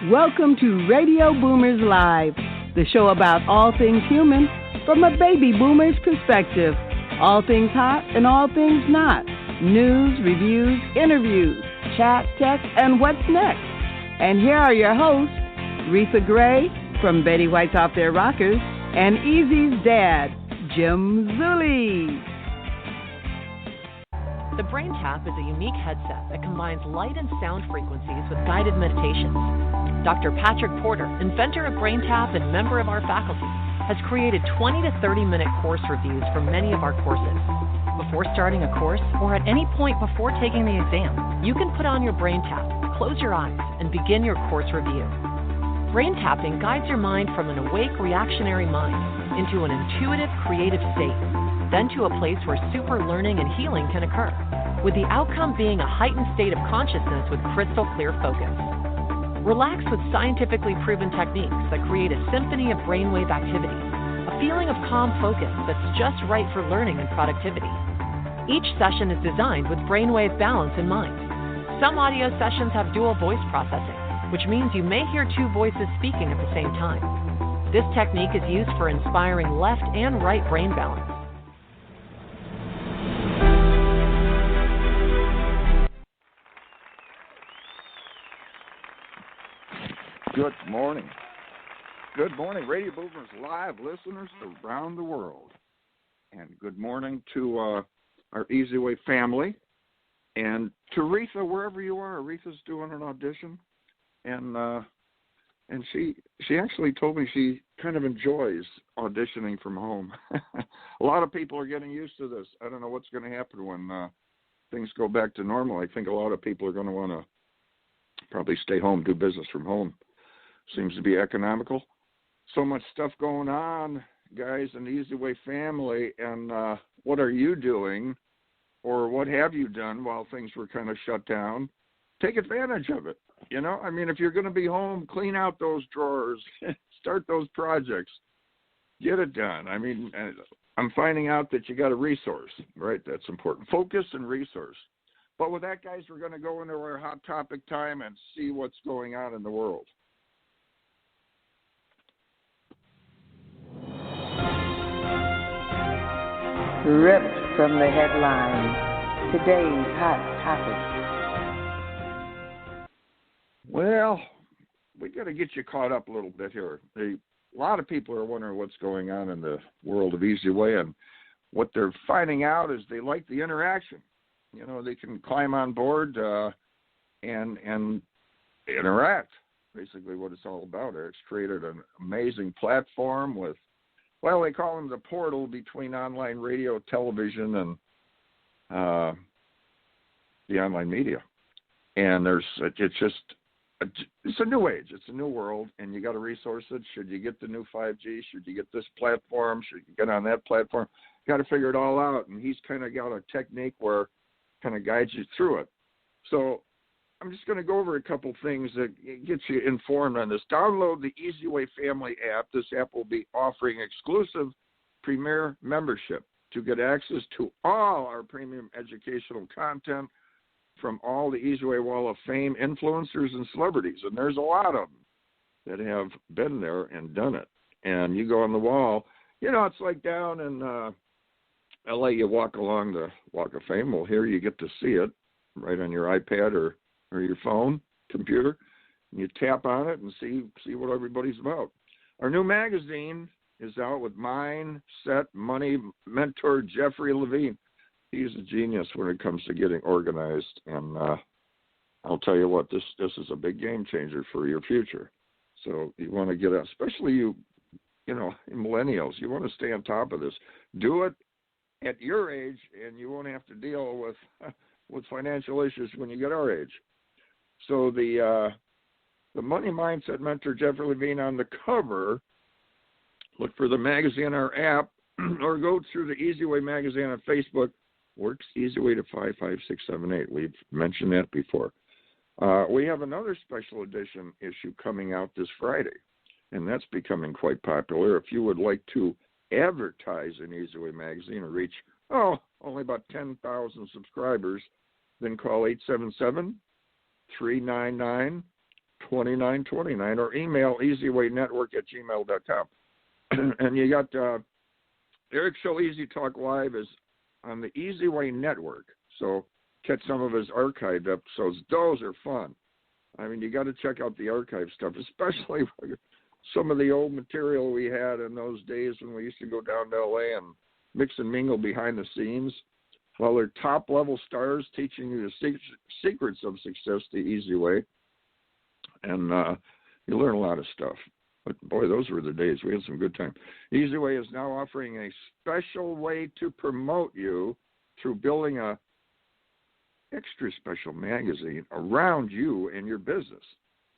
Welcome to Radio Boomers Live, the show about all things human from a baby boomer's perspective. All things hot and all things not. News, reviews, interviews, chat, tech, and what's next. And here are your hosts, Reatha Gray from Betty White's Off Their Rockers and Easy's dad, Jim Zuley. The Brain Tap is a unique headset that combines light and sound frequencies with guided meditations. Dr. Patrick Porter, inventor of Brain Tap and member of our faculty, has created 20 to 30-minute course reviews for many of our courses. Before starting a course or at any point before taking the exam, you can put on your Brain Tap, close your eyes, and begin your course review. Brain tapping guides your mind from an awake, reactionary mind into an intuitive, creative state, then to a place where super learning and healing can occur, with the outcome being a heightened state of consciousness with crystal clear focus. Relax with scientifically proven techniques that create a symphony of brainwave activity, a feeling of calm focus that's just right for learning and productivity. Each session is designed with brainwave balance in mind. Some audio sessions have dual voice processing, which means you may hear two voices speaking at the same time. This technique is used for inspiring left and right brain balance. Good morning. Good morning, Radio Boomers Live listeners around the world. And good morning to our EZWAY family. And to Reatha, wherever you are, Reatha's doing an audition. And she actually told me she kind of enjoys auditioning from home. A lot of people are getting used to this. I don't know what's going to happen when things go back to normal. I think a lot of people are going to want to probably stay home, do business from home. Seems to be economical. So much stuff going on, guys, in the EZWAY family. And what are you doing, or what have you done while things were kind of shut down? Take advantage of it. You know, I mean, if you're going to be home, clean out those drawers, start those projects, get it done. I mean, I'm finding out that you got a resource, right? That's important. Focus and resource. But with that, guys, we're going to go into our hot topic time and see what's going on in the world. Ripped from the headlines, today's hot topic. Well, we got to get you caught up a little bit here. A lot of people are wondering what's going on in the world of EZWAY, and what they're finding out is they like the interaction. You know, they can climb on board and interact. Basically, what it's all about. It's created an amazing platform with, well, they call them the portal between online radio, television, and the online media. And it's a new age. It's a new world, and you got to resource it. Should you get the new 5G? Should you get this platform? Should you get on that platform? You got to figure it all out. And he's kind of got a technique where kind of guides you through it. So I'm just going to go over a couple things that get you informed on this. Download the EZWAY Family app. This app will be offering exclusive premier membership to get access to all our premium educational content from all the EZWAY Wall of Fame influencers and celebrities. And there's a lot of them that have been there and done it. And you go on the wall, you know, it's like down in L.A., you walk along the Walk of Fame. Well, here you get to see it right on your iPad or your phone, computer, and you tap on it and see what everybody's about. Our new magazine is out with Mindset Money mentor Jeffrey Levine. He's a genius when it comes to getting organized, and I'll tell you what, this is a big game changer for your future. So you want to get out, especially you know, millennials. You want to stay on top of this. Do it at your age, and you won't have to deal with financial issues when you get our age. So the Money Mindset mentor Jeffrey Levine on the cover. Look for the magazine, our app, or go through the EZWAY magazine on Facebook. Works EZWAY to 55678. We've mentioned that before. We have another special edition issue coming out this Friday, and that's becoming quite popular. If you would like to advertise in EZWAY magazine or reach, only about 10,000 subscribers, then call 877-399-5792. 2929, or email EZWayNetwork@gmail.com. And you got Eric's show Easy Talk Live is on the EZWay Network. So catch some of his archived episodes. Those are fun. I mean, you got to check out the archive stuff, especially some of the old material we had in those days when we used to go down to L.A. and mix and mingle behind the scenes. Well, they're top-level stars teaching you the secrets of success the easy way. And you learn a lot of stuff. But, boy, those were the days. We had some good time. EZWay is now offering a special way to promote you through building a extra special magazine around you and your business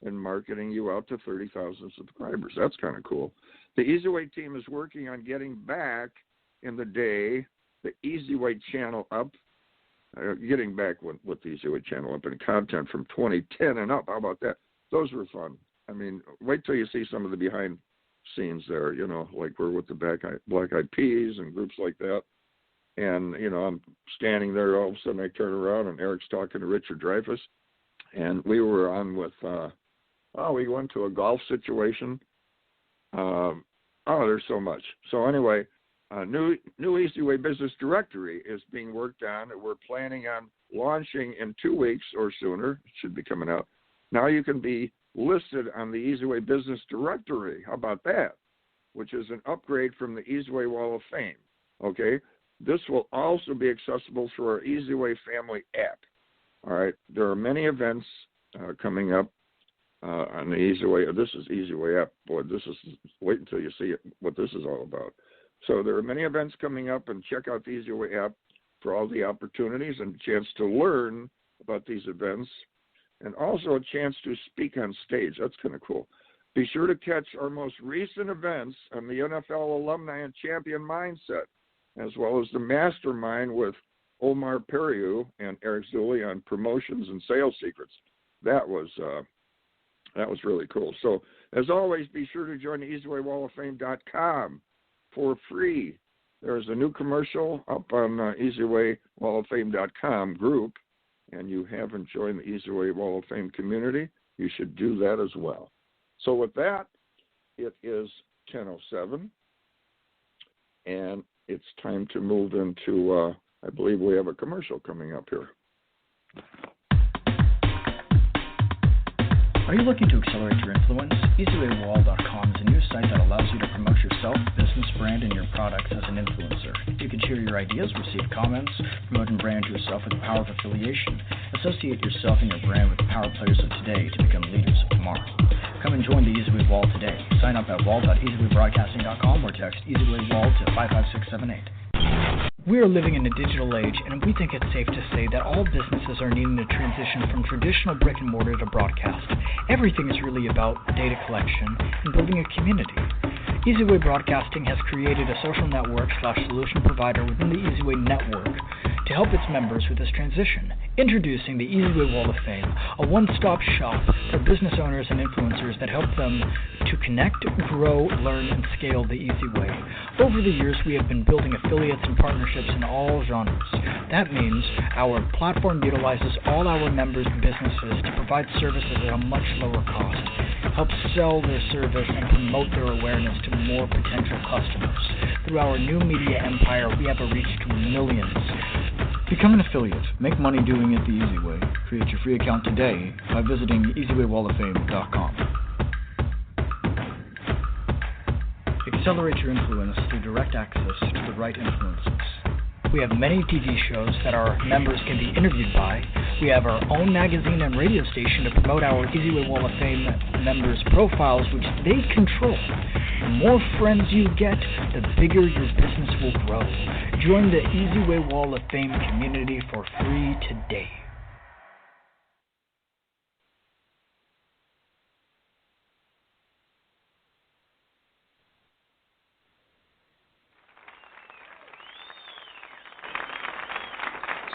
and marketing you out to 30,000 subscribers. That's kind of cool. The EZWay team is working on getting back in the day the EZWay channel up, getting back with the EZWay channel up in content from 2010 and up. How about that? Those were fun. I mean, wait till you see some of the behind scenes there, you know, like we're with the Black Eyed Peas and groups like that. And, you know, I'm standing there, all of a sudden I turn around and Eric's talking to Richard Dreyfuss. And we were on with, we went to a golf situation. There's so much. So anyway, new EZWay Business Directory is being worked on. We're planning on launching in 2 weeks or sooner. It should be coming out. Now you can be listed on the EZWay Business Directory. How about that? Which is an upgrade from the EZWay Wall of Fame. Okay? This will also be accessible through our EZWay Family app. All right? There are many events coming up on the EZWay. This is EZWay app. Boy, wait until you see what this is all about. So there are many events coming up, and check out the EZWay app for all the opportunities and a chance to learn about these events, and also a chance to speak on stage. That's kind of cool. Be sure to catch our most recent events on the NFL Alumni and Champion Mindset, as well as the Mastermind with Omar Periu and Eric Zuley on promotions and sales secrets. That was really cool. So, as always, be sure to join the EZWayWallOfFame.com for free. There's a new commercial up on EZWayWallOfFame.com group, and you haven't joined the EZWay Wall of Fame community, you should do that as well. So with that, it is 10:07, and it's time to move into, I believe we have a commercial coming up here. Are you looking to accelerate your influence? EZWayWall.com is a new site that allows you to promote yourself, business, brand, and your products as an influencer. You can share your ideas, receive comments, promote and brand yourself with the power of affiliation. Associate yourself and your brand with the power players of today to become leaders of tomorrow. Come and join the EZWay Wall today. Sign up at wall.easywaybroadcasting.com or text EZWayWall to 55678. We are living in a digital age, and we think it's safe to say that all businesses are needing to transition from traditional brick and mortar to broadcast. Everything is really about data collection and building a community. EZWay Broadcasting has created a social network/solution provider within the EZWay network to help its members with this transition. Introducing the EZWay Wall of Fame, a one-stop shop for business owners and influencers that help them to connect, grow, learn, and scale the easy way. Over the years, we have been building affiliates and partnerships in all genres. That means our platform utilizes all our members' businesses to provide services at a much lower cost, help sell their service, and promote their awareness to more potential customers. Through our new media empire, we have a reach to millions. Become an affiliate. Make money doing it the easy way. Create your free account today by visiting EZWayWallOfFame.com. Accelerate your influence through direct access to the right influencers. We have many TV shows that our members can be interviewed by. We have our own magazine and radio station to promote our EZWay Wall of Fame members' profiles, which they control. The more friends you get, the bigger your business will grow. Join the EZWay Wall of Fame community for free today.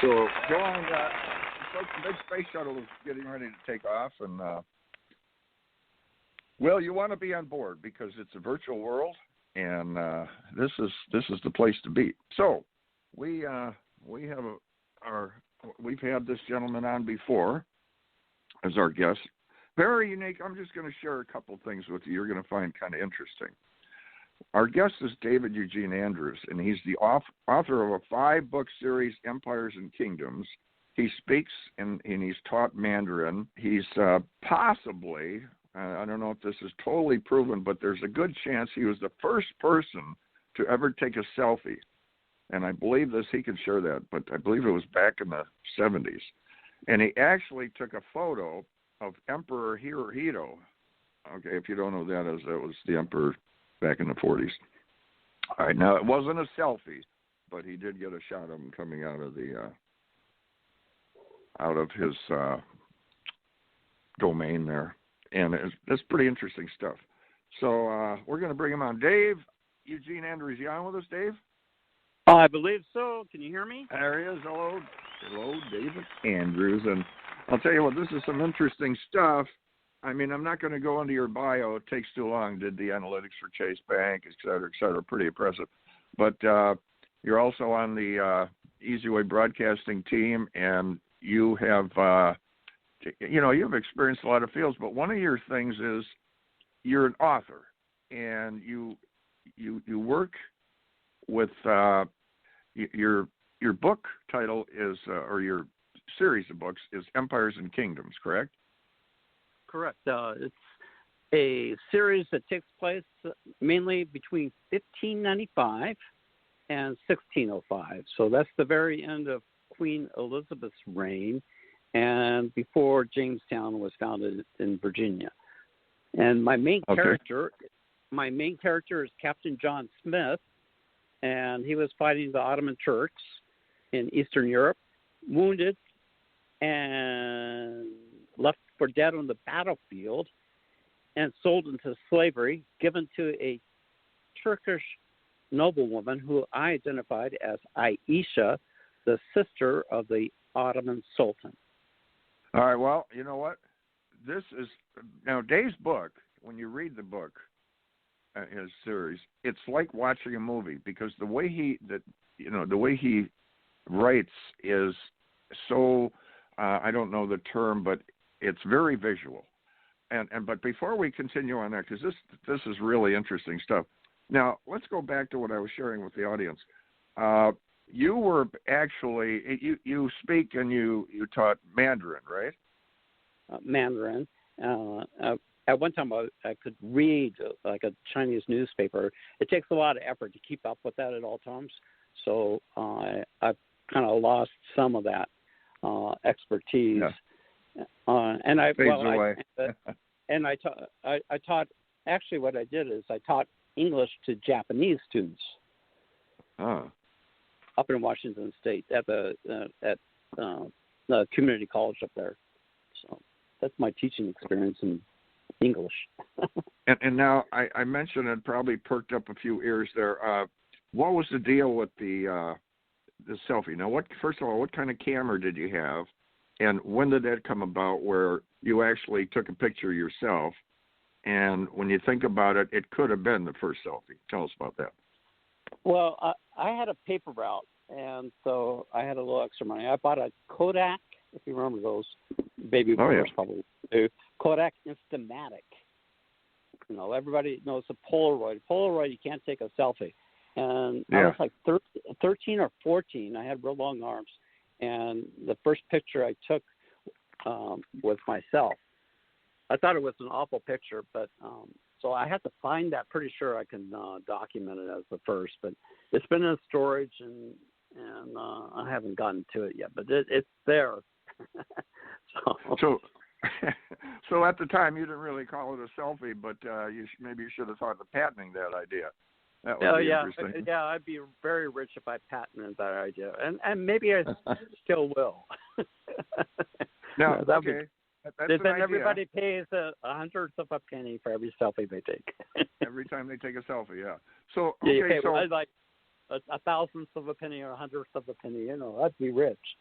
So, John, the big space shuttle is getting ready to take off, and well, you want to be on board because it's a virtual world, and this is the place to be. So, we've had this gentleman on before as our guest, Very unique. I'm just going to share a couple things with you you're going to find kind of interesting. Our guest is David Eugene Andrews, and he's the author of a 5-book series, Empires and Kingdoms. He speaks and he's taught Mandarin. He's possibly, I don't know if this is totally proven, but there's a good chance he was the first person to ever take a selfie. And I believe this, he can share that, but I believe it was back in the 70s. And he actually took a photo of Emperor Hirohito. Okay, if you don't know who that is, that was the emperor back in the 40s. All right, now it wasn't a selfie, but he did get a shot of him coming out of his domain there, and it's pretty interesting stuff. So we're going to bring him on. Dave Eugene Andrews, you on with us, Dave? I believe so. Can you hear me? There he is. Hello, David Andrews, and I'll tell you what, this is some interesting stuff. I mean, I'm not going to go into your bio. It takes too long. Did the analytics for Chase Bank, et cetera, pretty impressive. But you're also on the EZWAY broadcasting team, and you have, you've experienced a lot of fields. But one of your things is you're an author, and you work with your book title is, or your series of books is Empires and Kingdoms, correct? Correct. It's a series that takes place mainly between 1595 and 1605. So that's the very end of Queen Elizabeth's reign and before Jamestown was founded in Virginia. And my main character is Captain John Smith, and he was fighting the Ottoman Turks in Eastern Europe, wounded and left for dead on the battlefield and sold into slavery, given to a Turkish noblewoman who I identified as Aisha, the sister of the Ottoman Sultan. All right, well, you know what? This is, now Dave's book, when you read the book, his series, it's like watching a movie because the way he writes is so, I don't know the term, but it's very visual. But before we continue on that, because this is really interesting stuff. Now, let's go back to what I was sharing with the audience. You were actually, you speak and you taught Mandarin, right? Mandarin. At one time, I could read like a Chinese newspaper. It takes a lot of effort to keep up with that at all times. So I kind of lost some of that expertise. Yeah. And I taught. Actually, what I did is I taught English to Japanese students up in Washington State at the community college up there. So that's my teaching experience in English. and now I mentioned it probably perked up a few ears there. What was the deal with the selfie? Now, first of all, what kind of camera did you have? And when did that come about where you actually took a picture yourself? And when you think about it, it could have been the first selfie. Tell us about that. Well, I had a paper route, and so I had a little extra money. I bought a Kodak, if you remember those. Babyboomers probably do. Kodak Instamatic. You know, everybody knows the Polaroid. Polaroid, you can't take a selfie. And I was like 13 or 14. I had real long arms. And the first picture I took was myself. I thought it was an awful picture, but so I had to find that. Pretty sure I can document it as the first, but it's been in storage and I haven't gotten to it yet. But it's there. So at the time you didn't really call it a selfie, but maybe you should have thought of patenting that idea. That would be interesting. Yeah, I'd be very rich if I patented that idea, and maybe I still will. No, okay. Then everybody pays a hundredth of a penny for every selfie they take. Every time they take a selfie, yeah. So I'd like a thousandth of a penny or a hundredth of a penny. You know, I'd be rich.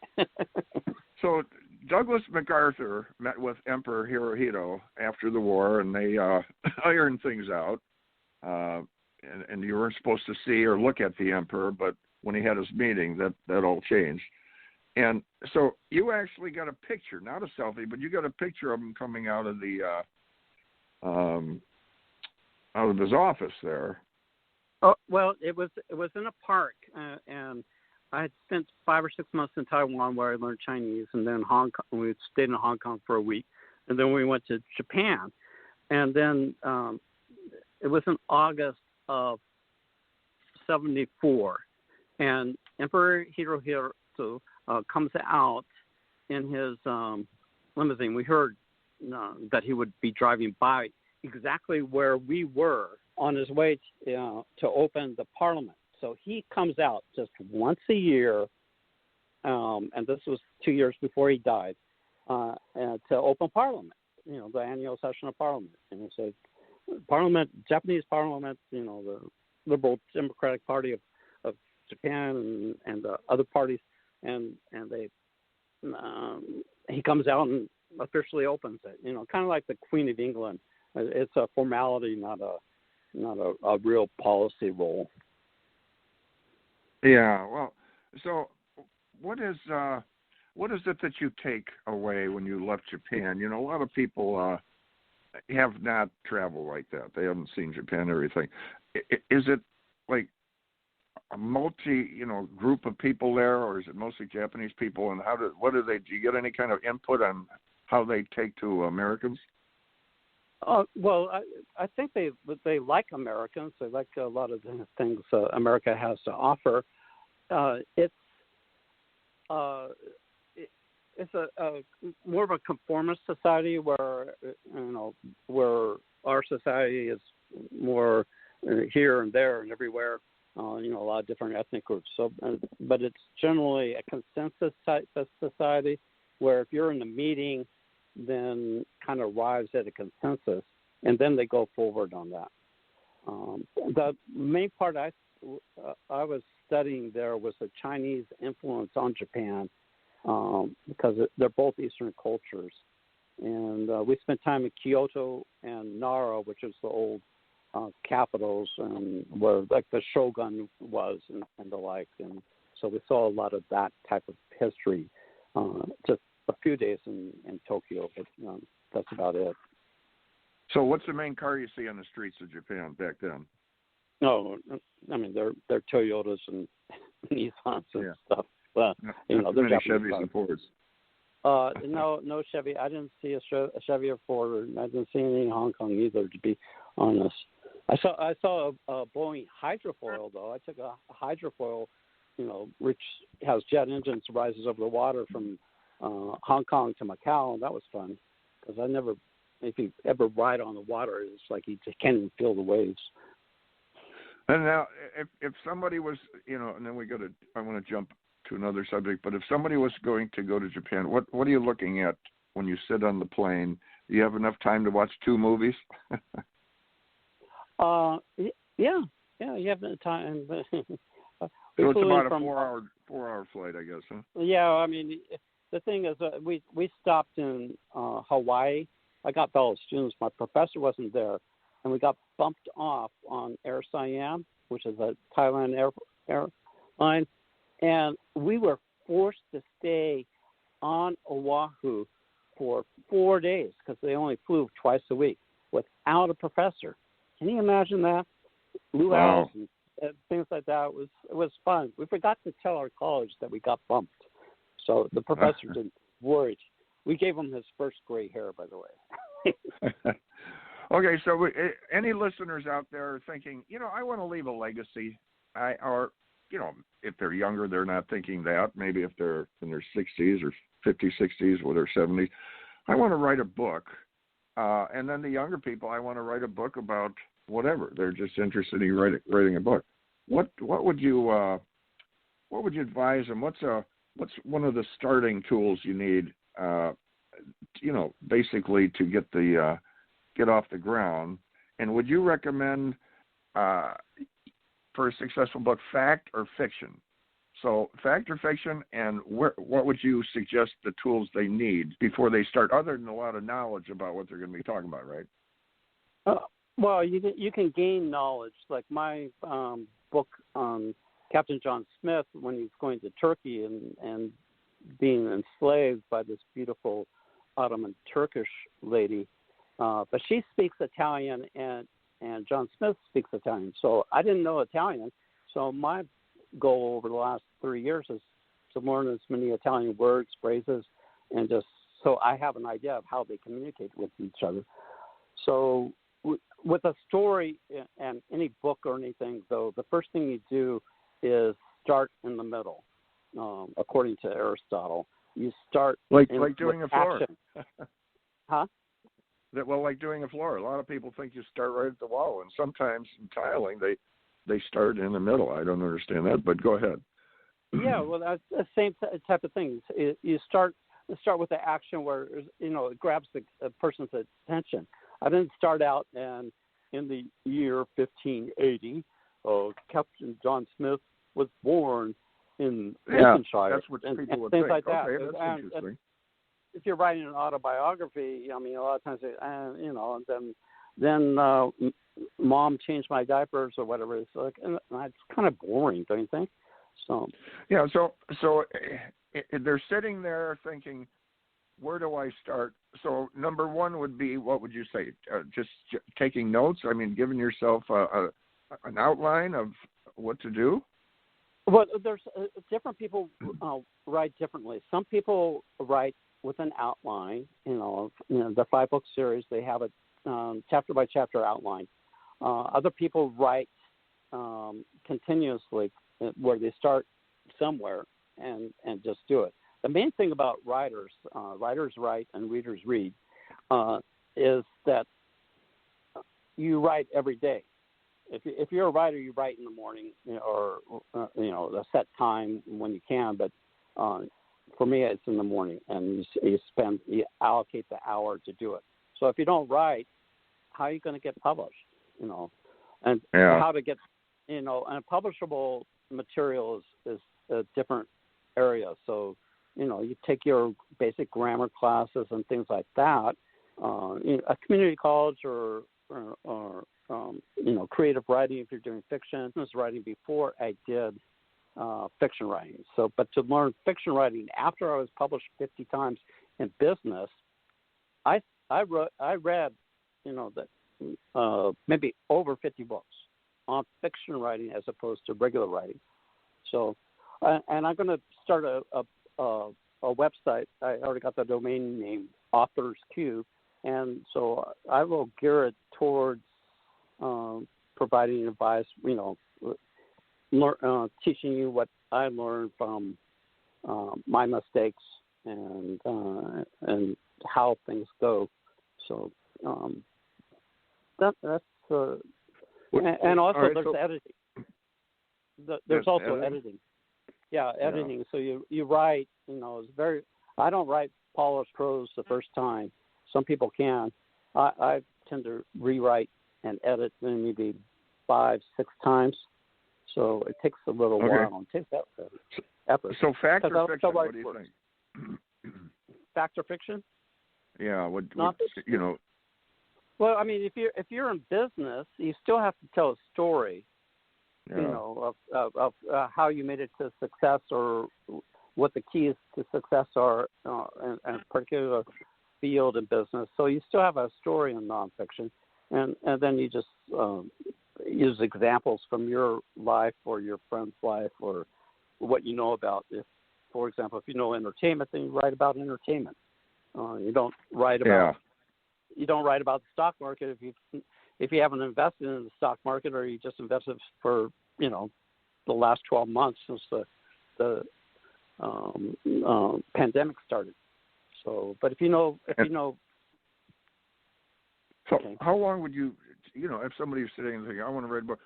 So Douglas MacArthur met with Emperor Hirohito after the war, and they ironed things out. And you weren't supposed to see or look at the emperor, but when he had his meeting, that all changed. And so you actually got a picture, not a selfie, but you got a picture of him coming out of the out of his office there. Oh, well, it was in a park, and I had spent 5 or 6 months in Taiwan where I learned Chinese, and then Hong Kong. We stayed in Hong Kong for a week, and then we went to Japan, and then it was in August of '74, and Emperor Hirohito comes out in his limousine. We heard that he would be driving by exactly where we were on his way to open the parliament. So he comes out just once a year, and this was 2 years before he died, to open parliament, the annual session of parliament. And it said, Parliament, Japanese Parliament, the Liberal Democratic Party of Japan and the other parties, and they he comes out and officially opens it. Kind of like the Queen of England. It's a formality, not a real policy role. Yeah. Well, so what is it that you take away when you left Japan? A lot of people have not traveled like that. They haven't seen Japan and everything. Is it like a multi, group of people there, or is it mostly Japanese people? And do you get any kind of input on how they take to Americans? Well, I think they like Americans. They like a lot of the things America has to offer. It's a more of a conformist society where our society is more here and there and everywhere. A lot of different ethnic groups. So, but it's generally a consensus type of society where if you're in a meeting, then kind of arrives at a consensus, and then they go forward on that. The main part I was studying there was the Chinese influence on Japan, because they're both Eastern cultures. And we spent time in Kyoto and Nara, which is the old capitals, where like the shogun was and the like. And so we saw a lot of that type of history. Just a few days in Tokyo, but that's about it. So what's the main car you see on the streets of Japan back then? No, I mean, they're Toyotas and Nissans and stuff. Well, they're Japanese Chevys cars. and Fords. No Chevy. I didn't see a Chevy or Ford. I didn't see any in Hong Kong either, to be honest. I saw a Boeing hydrofoil, though. I took a hydrofoil, which has jet engines, rises over the water from Hong Kong to Macau, and that was fun because if you ever ride on the water, it's like you just can't even feel the waves. And now, if somebody was, and then I want to jump to another subject, but if somebody was going to go to Japan, what are you looking at when you sit on the plane? Do you have enough time to watch 2 movies? Yeah, you have the time. So it's about a 4-hour flight, I guess, huh? Yeah, I mean, the thing is, we stopped in Hawaii. I got fellow students. My professor wasn't there, and we got bumped off on Air Siam, which is a Thailand airline, and we were forced to stay on Oahu for 4 days because they only flew twice a week without a professor. Can you imagine that? Luau's and things like that. It was fun. We forgot to tell our college that we got bumped, so the professor didn't worry. We gave him his first gray hair, by the way. Okay, so any listeners out there thinking, I want to leave a legacy, if they're younger, they're not thinking that. Maybe if they're in their 60s or 50s, 60s, or their 70s, I want to write a book. And then the younger people, I want to write a book about whatever. They're just interested in writing a book. What would you advise them? What's one of the starting tools you need? Basically to get off the ground. And would you recommend for a successful book, fact or fiction? So fact or fiction, and what would you suggest the tools they need before they start, other than a lot of knowledge about what they're going to be talking about, right? Well, you can gain knowledge. Like my book on Captain John Smith when he's going to Turkey and being enslaved by this beautiful Ottoman Turkish lady, but she speaks Italian and John Smith speaks Italian. So I didn't know Italian. So my goal over the last 3 years is to learn as many Italian words, phrases, and just so I have an idea of how they communicate with each other. So with a story and any book or anything, though, the first thing you do is start in the middle. According to Aristotle, you start like doing a floor. Huh? Well, like doing a floor. A lot of people think you start right at the wall, and sometimes in tiling they start in the middle. I don't understand that, but go ahead. Yeah, well, that's the same type of thing. You start with the action where it grabs the person's attention. I didn't start out and in the year 1580, Captain John Smith was born in Lincolnshire. That's what people would things think. Like that. Okay, that's interesting. And if you're writing an autobiography, I mean, a lot of times, then mom changed my diapers or whatever. It's like, and it's kind of boring, don't you think? So yeah, so they're sitting there thinking, where do I start? So number one would be, what would you say? Just taking notes? I mean, giving yourself an outline of what to do? Well, there's different people write differently. Some people write with an outline. The 5-book series, they have a chapter by chapter outline. Other people write continuously, where they start somewhere and just do it. The main thing about writers write and readers read, is that you write every day. If you're a writer, you write in the morning, or a set time when you can. But for me, it's in the morning, and you allocate the hour to do it. So if you don't write, how are you going to get published? And how to get, and publishable material is a different area. So you take your basic grammar classes and things like that. A community college or creative writing if you're doing fiction. I was writing before I did fiction writing. So, but to learn fiction writing after I was published 50 times in business, I read maybe over 50 books on fiction writing as opposed to regular writing. So, and I'm going to start a website. I already got the domain name Authors Cube, and so I will gear it towards providing advice, teaching you what I learned from my mistakes and how things go. So that's and also right, there's editing. There's also editing. Yeah, editing. So you write. It's very. I don't write polished prose the first time. Some people can. I tend to rewrite and edit maybe 5-6 times. So it takes a little while. It takes effort. So fact or fiction? What do you think? Fact or fiction? Yeah. Well, I mean, if you're in business, you still have to tell a story. Yeah. Of how you made it to success, or what the keys to success are in a particular field in business. So you still have a story in nonfiction, and then you just use examples from your life or your friend's life or what you know about. If, for example, if you know entertainment, then you write about entertainment. You don't write about the stock market if you haven't invested in the stock market, or you just invested for the last 12 months since the pandemic started. So, but if you know. So, how long would you, if somebody's sitting and thinking, I want to read a book,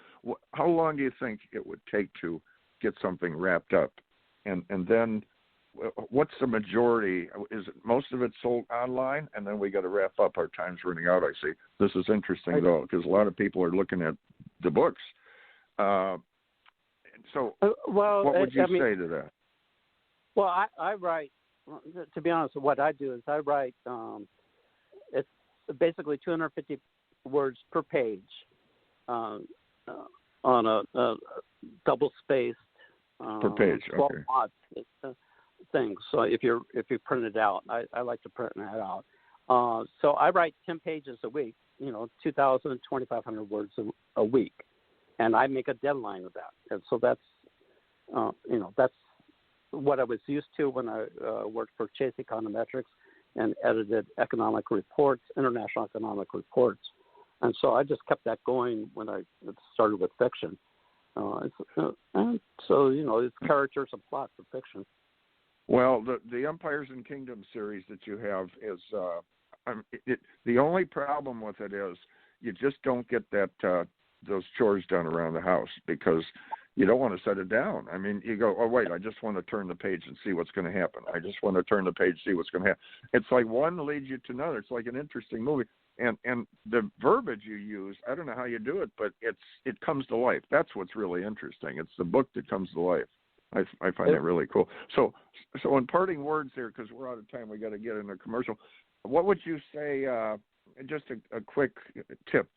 how long do you think it would take to get something wrapped up? And then what's the majority? Is it most of it sold online? And then we got to wrap up. Our time's running out, I see. This is interesting, though, because a lot of people are looking at the books. So what would you say to that? Well, I write, to be honest, what I do is I write, it's basically 250 words per page on a double-spaced per page. 12 okay. months. things. So if you print it out, I like to print that out. So I write 10 pages a week, 2,000, 2,500 words a week, and I make a deadline of that. And so that's what I was used to when I worked for Chase Econometrics and edited economic reports, international economic reports. And so I just kept that going when I started with fiction. And so, it's characters and plots of fiction. Well, the Empires and Kingdoms series that you have is the only problem with it is you just don't get that those chores done around the house because you don't want to set it down. I mean, you go, oh, wait, I just want to turn the page and see what's going to happen. I just want to turn the page, see what's going to happen. It's like one leads you to another. It's like an interesting movie. And the verbiage you use, I don't know how you do it, but it comes to life. That's what's really interesting. It's the book that comes to life. I find that really cool. So in parting words here, because we're out of time, we got to get in a commercial. What would you say, just a quick tip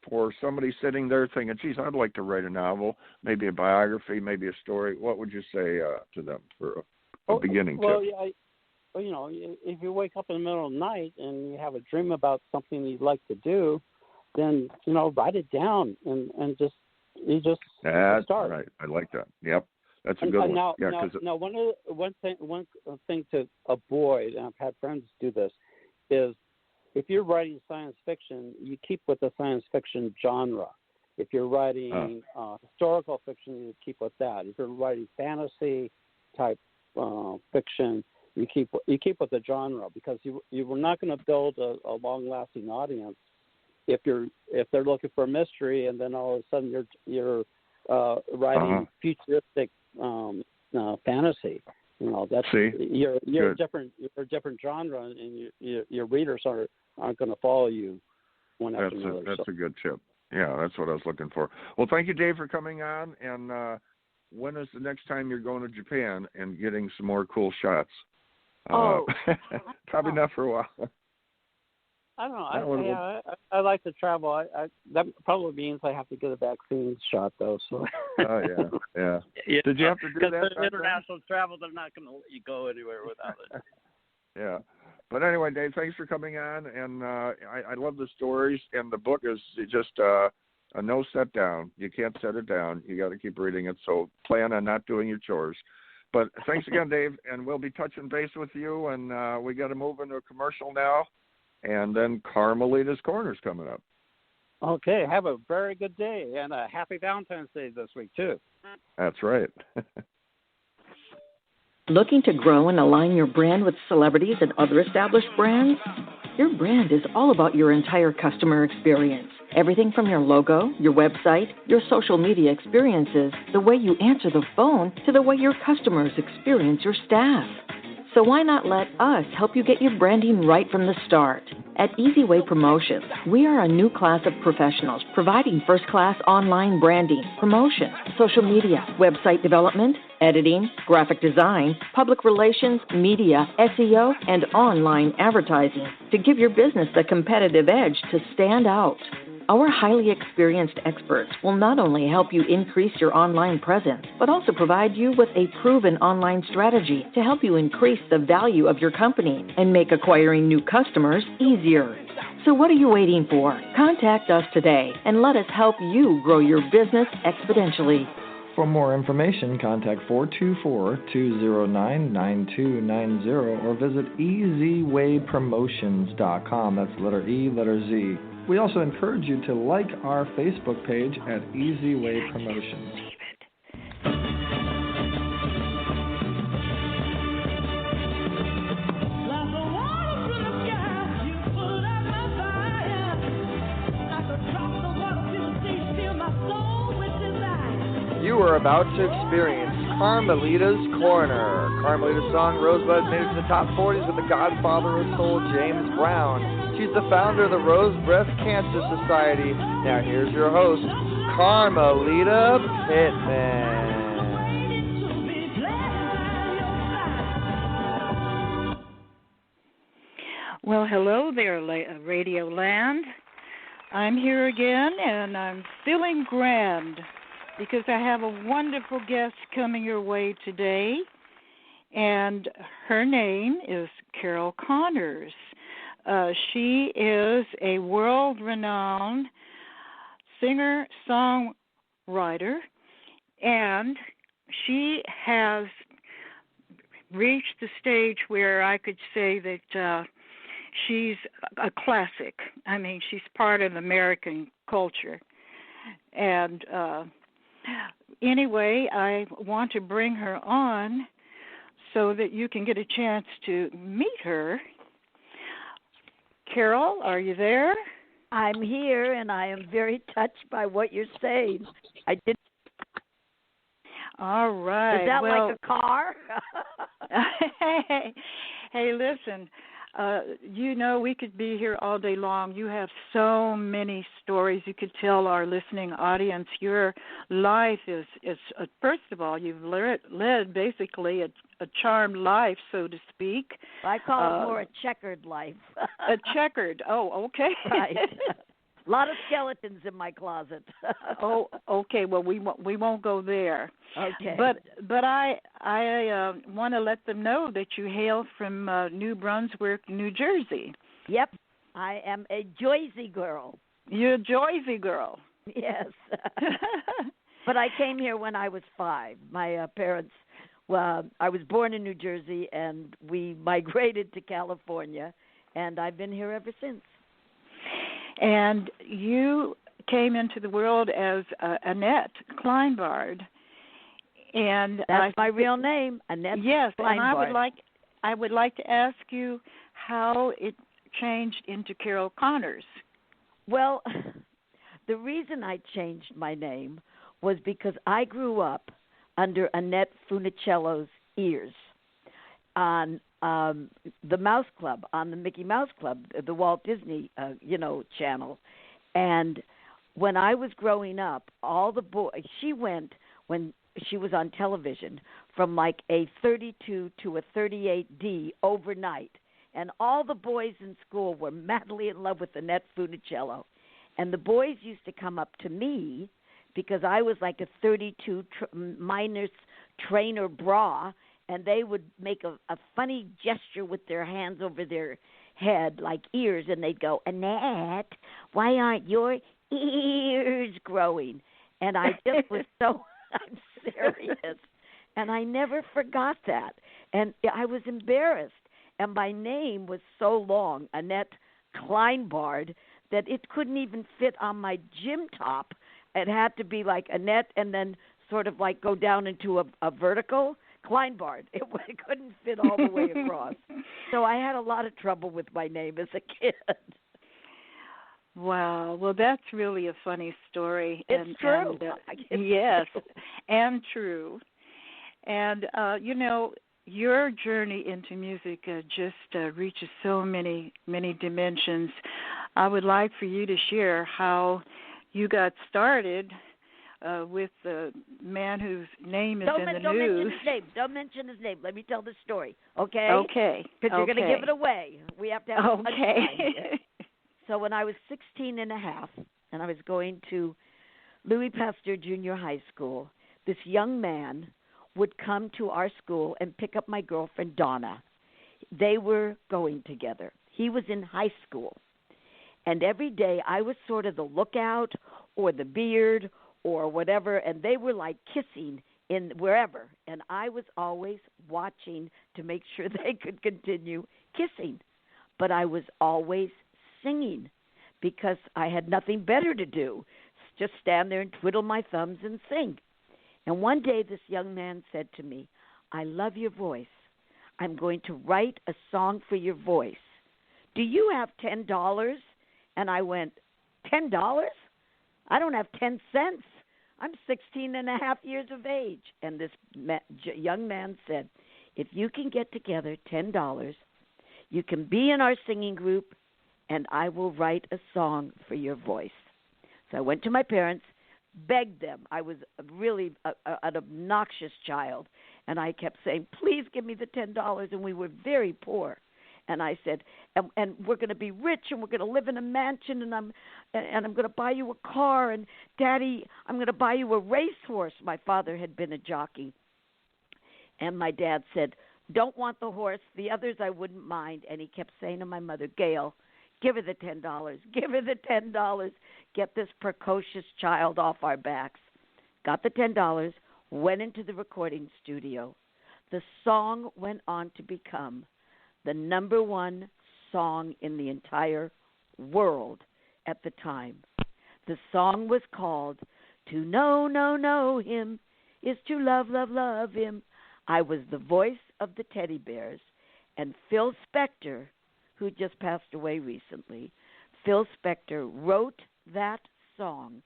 for somebody sitting there thinking, geez, I'd like to write a novel, maybe a biography, maybe a story. What would you say to them for a beginning tip? If you wake up in the middle of the night and you have a dream about something you'd like to do, then, write it down and just That's start. Right. I like that. Yep. That's a good one. Now, Yeah, one thing to avoid, and I've had friends do this, is if you're writing science fiction, you keep with the science fiction genre. If you're writing historical fiction, you keep with that. If you're writing fantasy type fiction, you keep with the genre, because you were not going to build a long lasting audience if they're looking for a mystery, and then all of a sudden you're writing futuristic fantasy. That's you're a different genre, and your readers aren't going to follow you one after another. That's a good tip. Yeah, that's what I was looking for. Well, thank you, Dave, for coming on. And when is the next time you're going to Japan and getting some more cool shots? Probably not for a while. I don't know. I like to travel. That probably means I have to get a vaccine shot, though. So. Oh yeah. Did you have to do that? Because international travel, they're not going to let you go anywhere without it. Yeah. But anyway, Dave, thanks for coming on, and I love the stories, and the book is just a no set down. You can't set it down. You got to keep reading it, so plan on not doing your chores. But thanks again, Dave, and we'll be touching base with you, and we got to move into a commercial now, and then Carmelita's Corner's coming up. Okay, have a very good day, and a happy Valentine's Day this week, too. That's right. Looking to grow and align your brand with celebrities and other established brands? Your brand is all about your entire customer experience. Everything from your logo, your website, your social media experiences, the way you answer the phone, to the way your customers experience your staff. So why not let us help you get your branding right from the start? At EZWAY Promotions, we are a new class of professionals providing first-class online branding, promotion, social media, website development, editing, graphic design, public relations, media, SEO, and online advertising to give your business the competitive edge to stand out. Our highly experienced experts will not only help you increase your online presence, but also provide you with a proven online strategy to help you increase the value of your company and make acquiring new customers easier. So what are you waiting for? Contact us today and let us help you grow your business exponentially. For more information, contact 424-209-9290 or visit EZWayPromotions.com. That's letter E, letter Z. We also encourage you to like our Facebook page at EZWay Promotions. You are about to experience Carmelita's Corner. Carmelita's song Rosebud made it to the top 40s with the godfather of soul, James Brown. She's the founder of the Rose Breast Cancer Society. Now here's your host, Carmelita Pittman. Well, hello there, Radio Land. I'm here again, and I'm feeling grand because I have a wonderful guest coming your way today. and her name is Carol Connors. She is a world-renowned singer-songwriter, and she has reached the stage where I could say that she's a classic. I mean, she's part of American culture. And anyway, I want to bring her on so that you can get a chance to meet her. Carol, are you there? I'm here, and I am very touched by what you're saying. I did. All right. Is that like a car? Hey, listen. We could be here all day long. You have so many stories you could tell our listening audience. Your life is first of all, you've led basically a charmed life, so to speak. I call it more a checkered life. A checkered. Oh, okay. Right. A lot of skeletons in my closet. Oh, okay. Well, we won't go there. Okay. But I want to let them know that you hail from New Brunswick, New Jersey. Yep. I am a Jersey girl. You're a Jersey girl. Yes. But I came here when I was 5. My parents. Well, I was born in New Jersey, and we migrated to California, and I've been here ever since. And you came into the world as Annette Kleinbard, and that's my real name, Annette. Yes, Kleinbard. And I would like to ask you how it changed into Carol Connors. Well, the reason I changed my name was because I grew up under Annette Funicello's ears on the Mouse Club, on the Mickey Mouse Club, the Walt Disney, channel. And when I was growing up, all the boys, she went, when she was on television, from like a 32 to a 38D overnight. And all the boys in school were madly in love with Annette Funicello. And the boys used to come up to me because I was like a 32 minus trainer bra, and they would make a funny gesture with their hands over their head like ears, and they'd go, Annette, why aren't your ears growing? And I just was so, I'm serious. And I never forgot that. And I was embarrassed. And my name was so long, Annette Kleinbard, that it couldn't even fit on my gym top. It had to be like Annette and then sort of like go down into a vertical. Kleinbard. It couldn't fit all the way across. So I had a lot of trouble with my name as a kid. Wow. Well, that's really a funny story. It's true. Yes, and true. And, your journey into music just reaches so many, many dimensions. I would like for you to share how you got started with the man whose name is in the news. Don't mention his name. Don't mention his name. Let me tell the story, okay? Okay. Because you're going to give it away. We have to have okay. So when I was 16 and a half, and I was going to Louis Pasteur Junior High School, this young man would come to our school and pick up my girlfriend, Donna. They were going together. He was in high school. And every day I was sort of the lookout or the beard or whatever, and they were like kissing in wherever. And I was always watching to make sure they could continue kissing. But I was always singing because I had nothing better to do, just stand there and twiddle my thumbs and sing. And one day this young man said to me, I love your voice. I'm going to write a song for your voice. Do you have $10? And I went, $10? I don't have 10 cents. I'm 16 and a half years of age. And this young man said, if you can get together $10, you can be in our singing group, and I will write a song for your voice. So I went to my parents, begged them. I was really an obnoxious child, and I kept saying, please give me the $10, and we were very poor. And I said, and we're going to be rich, and we're going to live in a mansion, and I'm going to buy you a car, and Daddy, I'm going to buy you a racehorse. My father had been a jockey. And my dad said, don't want the horse. The others I wouldn't mind. And he kept saying to my mother, Gail, give her the $10. Give her the $10. Get this precocious child off our backs. Got the $10, went into the recording studio. The song went on to become the number one song in the entire world at the time. The song was called To Know Him is to Love, Love, Love Him. I was the voice of the Teddy Bears, and Phil Spector, who just passed away recently, Phil Spector wrote that song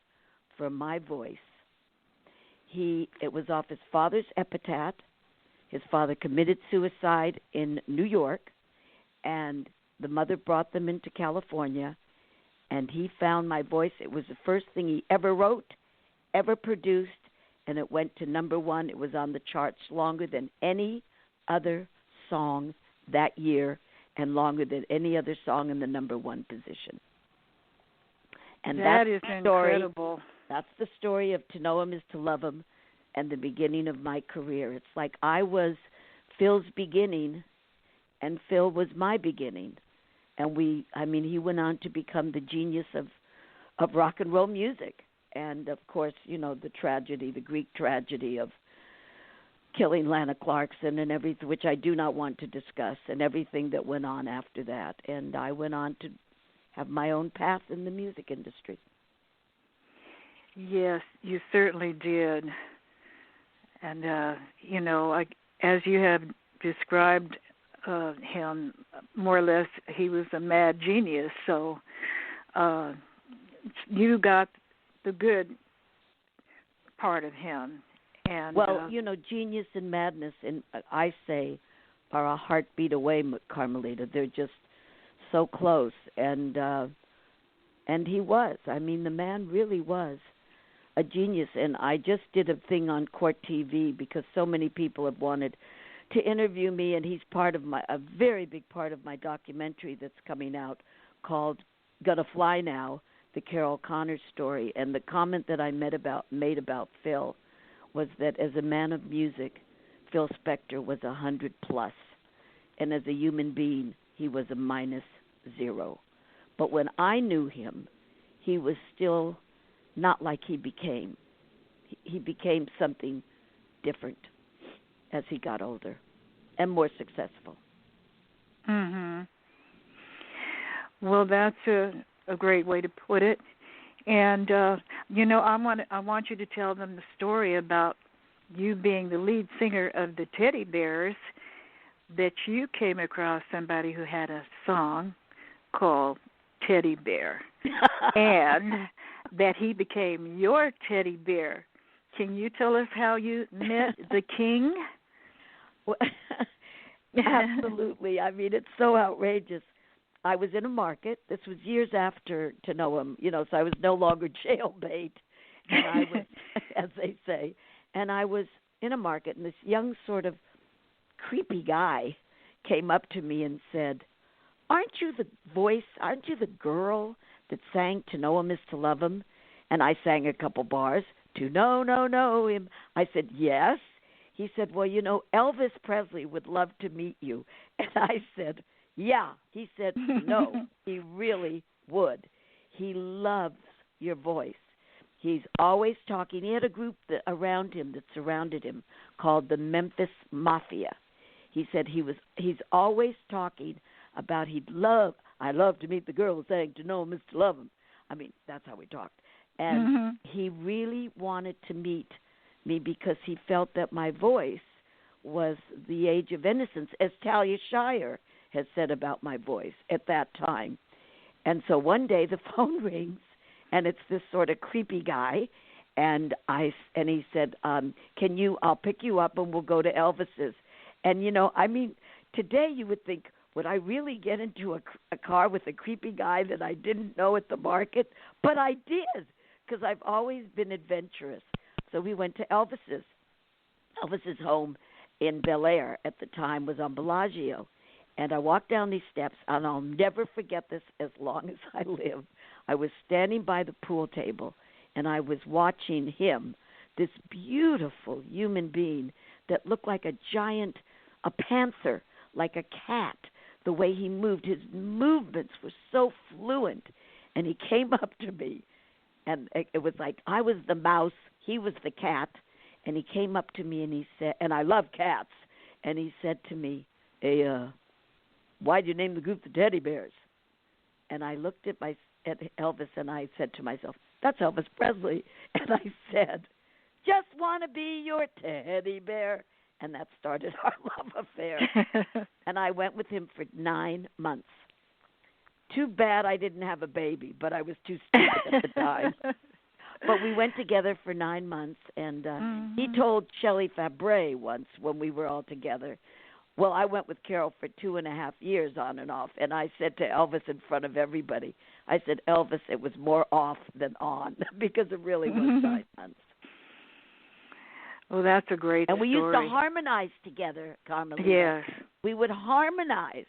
for my voice. It was off his father's epitaph. His father committed suicide in New York, and the mother brought them into California, and he found my voice. It was the first thing he ever wrote, ever produced, and it went to number one. It was on the charts longer than any other song that year and longer than any other song in the number one position. And that is incredible. That's the story of To Know Him is to Love Him and the beginning of my career. It's like I was Phil's beginning and Phil was my beginning. And he went on to become the genius of rock and roll music. And, of course, the tragedy, the Greek tragedy of killing Lana Clarkson and everything, which I do not want to discuss, and everything that went on after that. And I went on to have my own path in the music industry. Yes, you certainly did. And, as you have described him, more or less, he was a mad genius. So you got the good part of him. And genius and madness, and I say, are a heartbeat away, Carmelita. They're just so close. And he was. The man really was a genius. And I just did a thing on Court TV because so many people have wanted to interview me, and he's a very big part of my documentary that's coming out called Gonna Fly Now, the Carol Connors story. And the comment that I made about Phil was that as a man of music, Phil Spector was 100+, and as a human being, he was a -0. But when I knew him, he was still not like he became. He became something different as he got older and more successful. Mhm. Well, that's a great way to put it. And I want you to tell them the story about you being the lead singer of the Teddy Bears, that you came across somebody who had a song called Teddy Bear, and that he became your teddy bear. Can you tell us how you met the king? Well, absolutely. It's so outrageous. I was in a market. This was years after To Know Him, so I was no longer jailbait, and I was, as they say, and I was in a market, and this young sort of creepy guy came up to me and said, aren't you the girl that sang To Know Him is to Love Him? And I sang a couple bars, To Know Him. I said, yes. He said, well, Elvis Presley would love to meet you. And I said, yeah. He said, no, he really would. He loves your voice. He's always talking. He had a group that surrounded him called the Memphis Mafia. He said he's always talking about I love to meet the girl who sang To Know Him is to Love Him. That's how we talked. And he really wanted to meet me because he felt that my voice was the age of innocence, as Talia Shire has said about my voice at that time. And so one day the phone rings, and it's this sort of creepy guy, and he said, I'll pick you up and we'll go to Elvis's. And, today you would think, would I really get into a car with a creepy guy that I didn't know at the market? But I did, because I've always been adventurous. So we went to Elvis's. Elvis's home in Bel Air at the time was on Bellagio. And I walked down these steps, and I'll never forget this as long as I live. I was standing by the pool table, and I was watching him, this beautiful human being that looked like a giant a panther, like a cat. The way he moved, his movements were so fluent. And he came up to me, and it was like I was the mouse, he was the cat. And he came up to me and he said, and I love cats, and he said to me, "Hey, why'd you name the group the Teddy Bears?" And I looked at Elvis and I said to myself, "That's Elvis Presley." And I said, "Just want to be your teddy bear." And that started our love affair. And I went with him for 9 months. Too bad I didn't have a baby, but I was too stupid at the time. But we went together for 9 months, and he told Shelley Fabre once when we were all together, well, I went with Carol for 2.5 years on and off, and I said to Elvis in front of everybody, I said, "Elvis, it was more off than on," because it really was 9 months. Well, that's a great And we story. used to harmonize together, Carmelita. Yes. We would harmonize,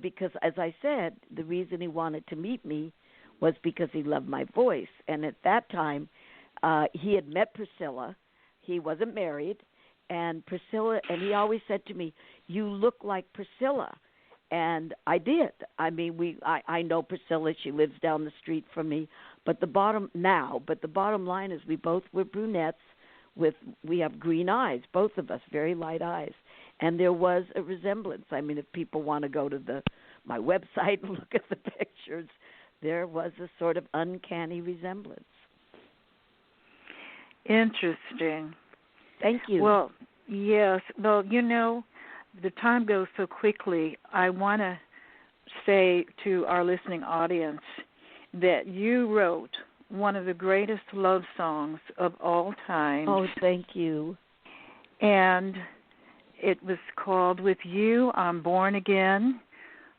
because, as I said, the reason he wanted to meet me was because he loved my voice. And at that time, he had met Priscilla. He wasn't married. And Priscilla, and he always said to me, "You look like Priscilla." And I did. I mean, I know Priscilla. She lives down the street from me. But the bottom line is we both were brunettes. We have green eyes, both of us, very light eyes. And there was a resemblance. I mean, if people want to go to my website and look at the pictures, there was a sort of uncanny resemblance. Interesting. Thank you. Well, yes. Well, the time goes so quickly. I want to say to our listening audience that you wrote one of the greatest love songs of all time. Oh, thank you. And it was called "With You, I'm Born Again,"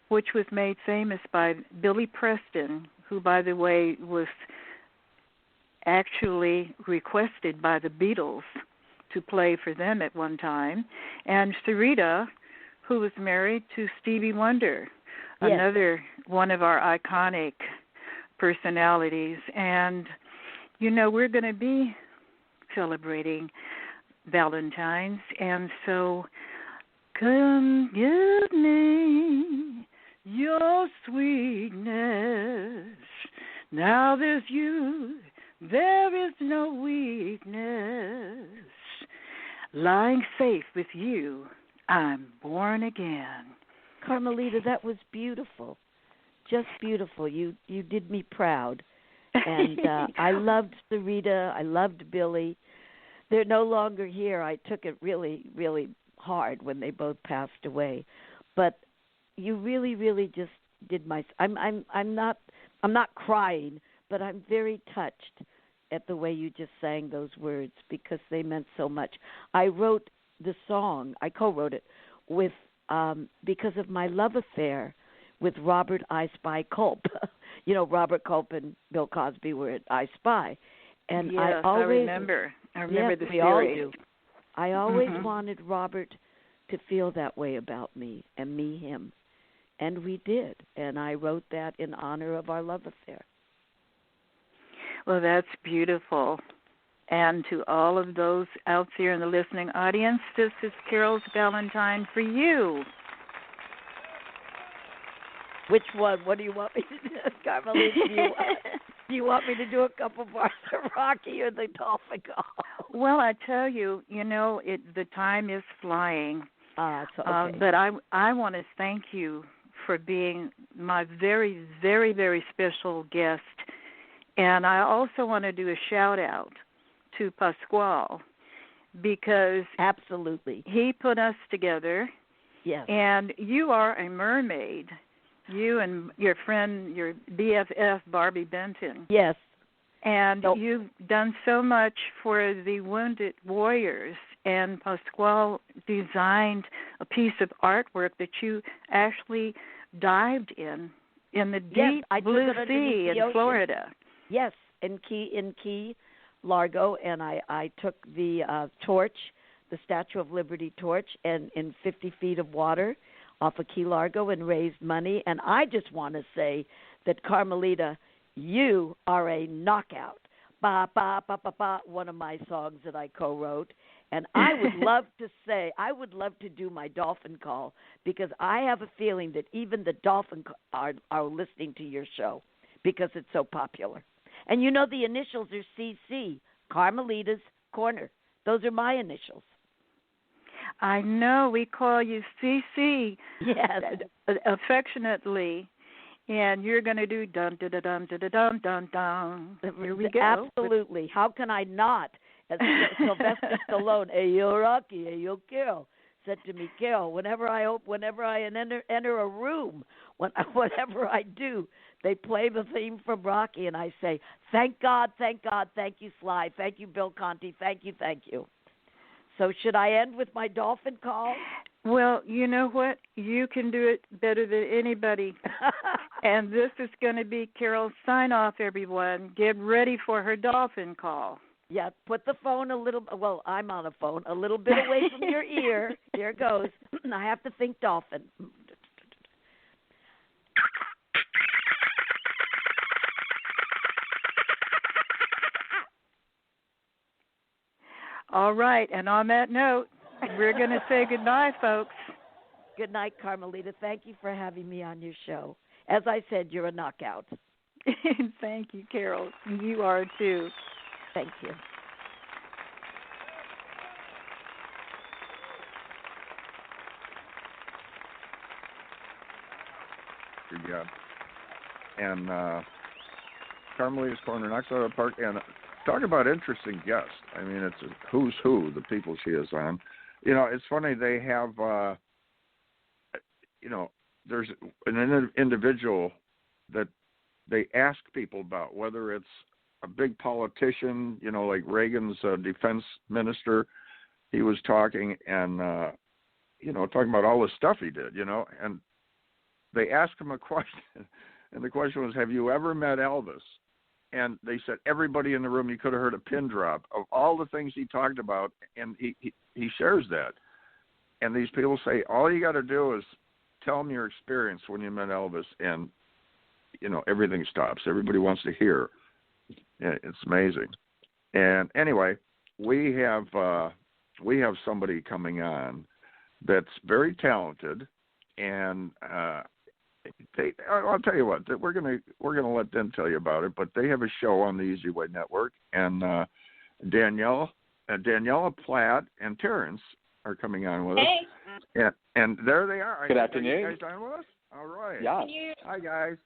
which was made famous by Billy Preston, who, by the way, was actually requested by the Beatles to play for them at one time, and Syreeta, who was married to Stevie Wonder, yes. Another one of our iconic personalities. And, we're going to be celebrating Valentine's, and so come give me your sweetness. Now there's you, there is no weakness. Lying safe with you, I'm born again. Carmelita, that was beautiful. Just beautiful. You did me proud. And I loved Syreeta. I loved Billy. They're no longer here. I took it really, really hard when they both passed away. But you really, really just did my. I'm not crying, but I'm very touched at the way you just sang those words because they meant so much. I wrote the song. I co-wrote it with because of my love affair with Robert I Spy Culp. Robert Culp and Bill Cosby were at I Spy. And yes, I remember. I remember the we series. All do. I always wanted Robert to feel that way about me and me him. And we did. And I wrote that in honor of our love affair. Well, that's beautiful. And to all of those out there in the listening audience, this is Carol's Valentine for you. Which one? What do you want me to do, Carmelita? Do you want me to do a couple bars of Rocky or the Dolphin Call? Well, I tell you, the time is flying. So okay. But I want to thank you for being my very, very, very special guest. And I also want to do a shout-out to Pasquale because absolutely he put us together. Yes. And you are a mermaid. You and your friend, your BFF, Barbie Benton. Yes. And you've done so much for the Wounded Warriors. And Pasquale designed a piece of artwork that you actually dived in the deep blue sea in Florida. Yes, in Key Largo, and I took the torch, the Statue of Liberty torch, and in 50 feet of water off of Key Largo and raised money. And I just want to say that, Carmelita, you are a knockout. Ba, ba, ba, ba, ba, one of my songs that I co-wrote. And I would love to do my dolphin call, because I have a feeling that even the dolphin are listening to your show because it's so popular. And you know the initials are CC, Carmelita's Corner. Those are my initials. I know. We call you CC. Yes. Affectionately. And you're going to do dun dun dun dun dun dun dun. Here we go. Absolutely. How can I not? As Sylvester Stallone, "Hey yo, Rocky, hey yo, Carol," said to me, "Carol, whenever I enter a room, whatever I do, they play the theme from Rocky, and I say, thank God, thank you, Sly, thank you, Bill Conti, thank you." So should I end with my dolphin call? Well, you know what? You can do it better than anybody. And this is going to be Carol's sign-off, everyone. Get ready for her dolphin call. Yeah, put the phone I'm on a phone, a little bit away from your ear. Here it goes. I have to think dolphin. All right, and on that note, we're going to say goodbye, folks. Good night, Carmelita. Thank you for having me on your show. As I said, you're a knockout. Thank you, Carol. You are, too. Thank you. Good job. And Carmelita's Corner knocks out of the park. And talk about interesting guests. I mean, it's a who's who, the people she is on. You know, it's funny, they have, there's an individual that they ask people about, whether it's a big politician, like Reagan's defense minister. He was talking and, talking about all the stuff he did, and they asked him a question, and the question was, have you ever met Elvis? And they said everybody in the room, you could have heard a pin drop of all the things he talked about, and he shares that. And these people say, all you got to do is tell them your experience when you met Elvis, and, everything stops. Everybody wants to hear. It's amazing. And anyway, we have somebody coming on that's very talented, and I'll tell you what, we're gonna let them tell you about it. But they have a show on the EZWAY network, and Daniela Platt and Terrence are coming on with us. And there they are. Good afternoon. Are you guys on with us? All right. Yeah. Hi, guys.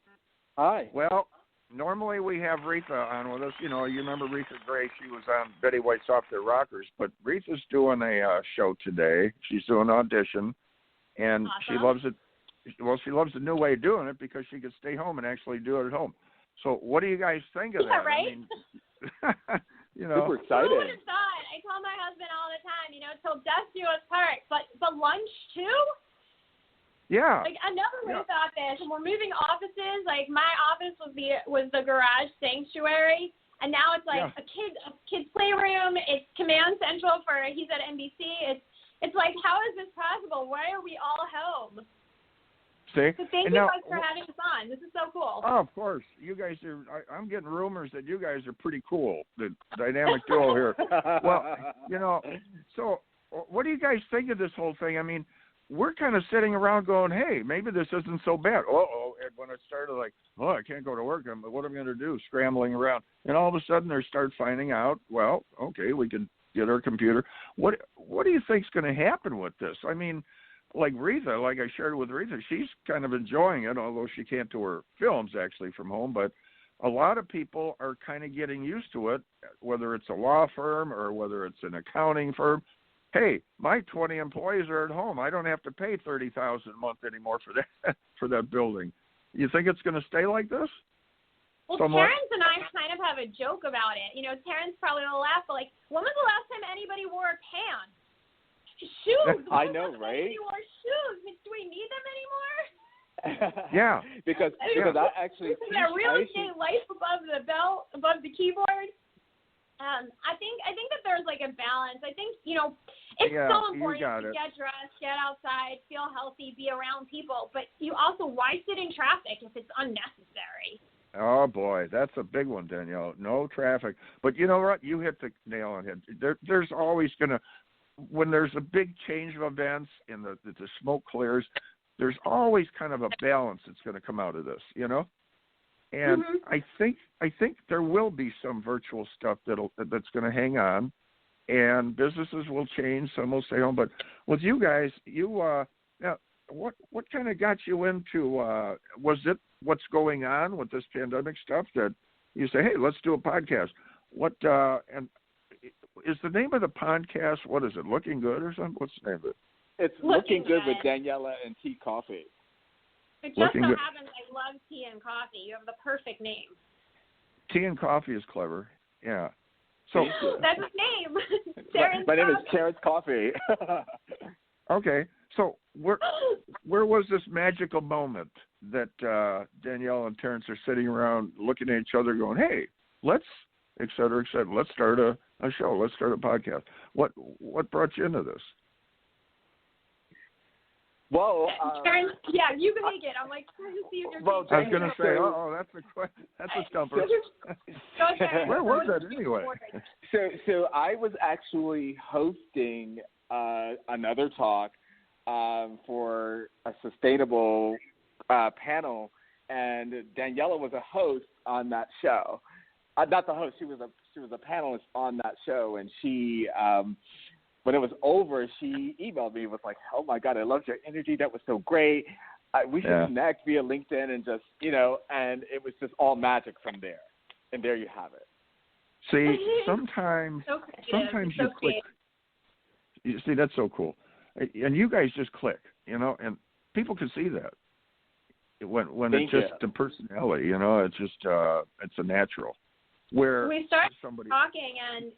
Hi. Well, normally we have Reatha on with us. You remember Reatha Gray? She was on Betty White's Off Their Rockers. But Reatha's doing a show today. She's doing an audition, and awesome. She loves it. Well, she loves the new way of doing it because she could stay home and actually do it at home. So what do you guys think of that? Right? I mean, Super excited. Who would have thought? I tell my husband all the time, till death do us part. But lunch too? Yeah. Like I never would have thought this. And we're moving offices. Like my office was the garage sanctuary, and now it's like a kid's playroom. It's command central for he's at NBC. It's like, how is this possible? Why are we all home? See? So thank you guys for having us on. This is so cool. Oh, of course. You guys are. I'm getting rumors that you guys are pretty cool. The dynamic duo here. Well, So, what do you guys think of this whole thing? I mean, we're kind of sitting around going, "Hey, maybe this isn't so bad." And when it started, like, I can't go to work. What am I going to do? Scrambling around, and all of a sudden they start finding out. Well, okay, we can get our computer. What do you think's going to happen with this? I mean. Like Reatha, like I shared with Reatha, she's kind of enjoying it, although she can't do her films actually from home. But a lot of people are kind of getting used to it, whether it's a law firm or whether it's an accounting firm. Hey, my 20 employees are at home. I don't have to pay $30,000 a month anymore for that building. You think it's going to stay like this? Well, somewhat? Terrence and I kind of have a joke about it. Terrence probably will laugh, but like, when was the last time anybody wore pants? Shoes. I know, right? You wore shoes. Do we need them anymore? Yeah. because I actually teach a real estate life above the belt, above the keyboard. I think that there's like a balance. I think it's so important to get dressed, get outside, feel healthy, be around people. But you also, why sit in traffic if it's unnecessary? Oh boy, that's a big one, Danielle. No traffic. But you know what? You hit the nail on the head. There's always gonna. when there's a big change of events and the smoke clears, there's always kind of a balance that's going to come out of this, you know. And I think there will be some virtual stuff that's going to hang on, and businesses will change. Some will stay home. But with you guys, now, what kind of got you into? Was it what's going on with this pandemic stuff that you say, hey, let's do a podcast? What and is the name of the podcast? What is it? Looking Good or something? What's the name of it? It's Looking Good with Daniela and Tea Coffee. It just so happens I love tea and coffee. You have the perfect name. Tea and coffee is clever. Yeah. So that's his name. My name is Terrence Coffee. Okay. So where was this magical moment that Danielle and Terrence are sitting around looking at each other going, hey, let's, et cetera, let's start a show. Let's start a podcast. What brought you into this? Well, Terrence, yeah, you can make it. I'm like trying to see if you're. Well, I was going to say, that's a stumper. Where was that anyway? So I was actually hosting another talk for a sustainable panel, and Daniela was a host on that show. Not the host; she was a panelist on that show, and she. When it was over, she emailed me with like, "Oh my God, I loved your energy. That was so great. We should connect via LinkedIn and just, and it was just all magic from there. And there you have it." See, sometimes you click. You see, that's so cool, and you guys just click, and people can see that when it's just the personality, it's just it's a natural. Where we started talking, and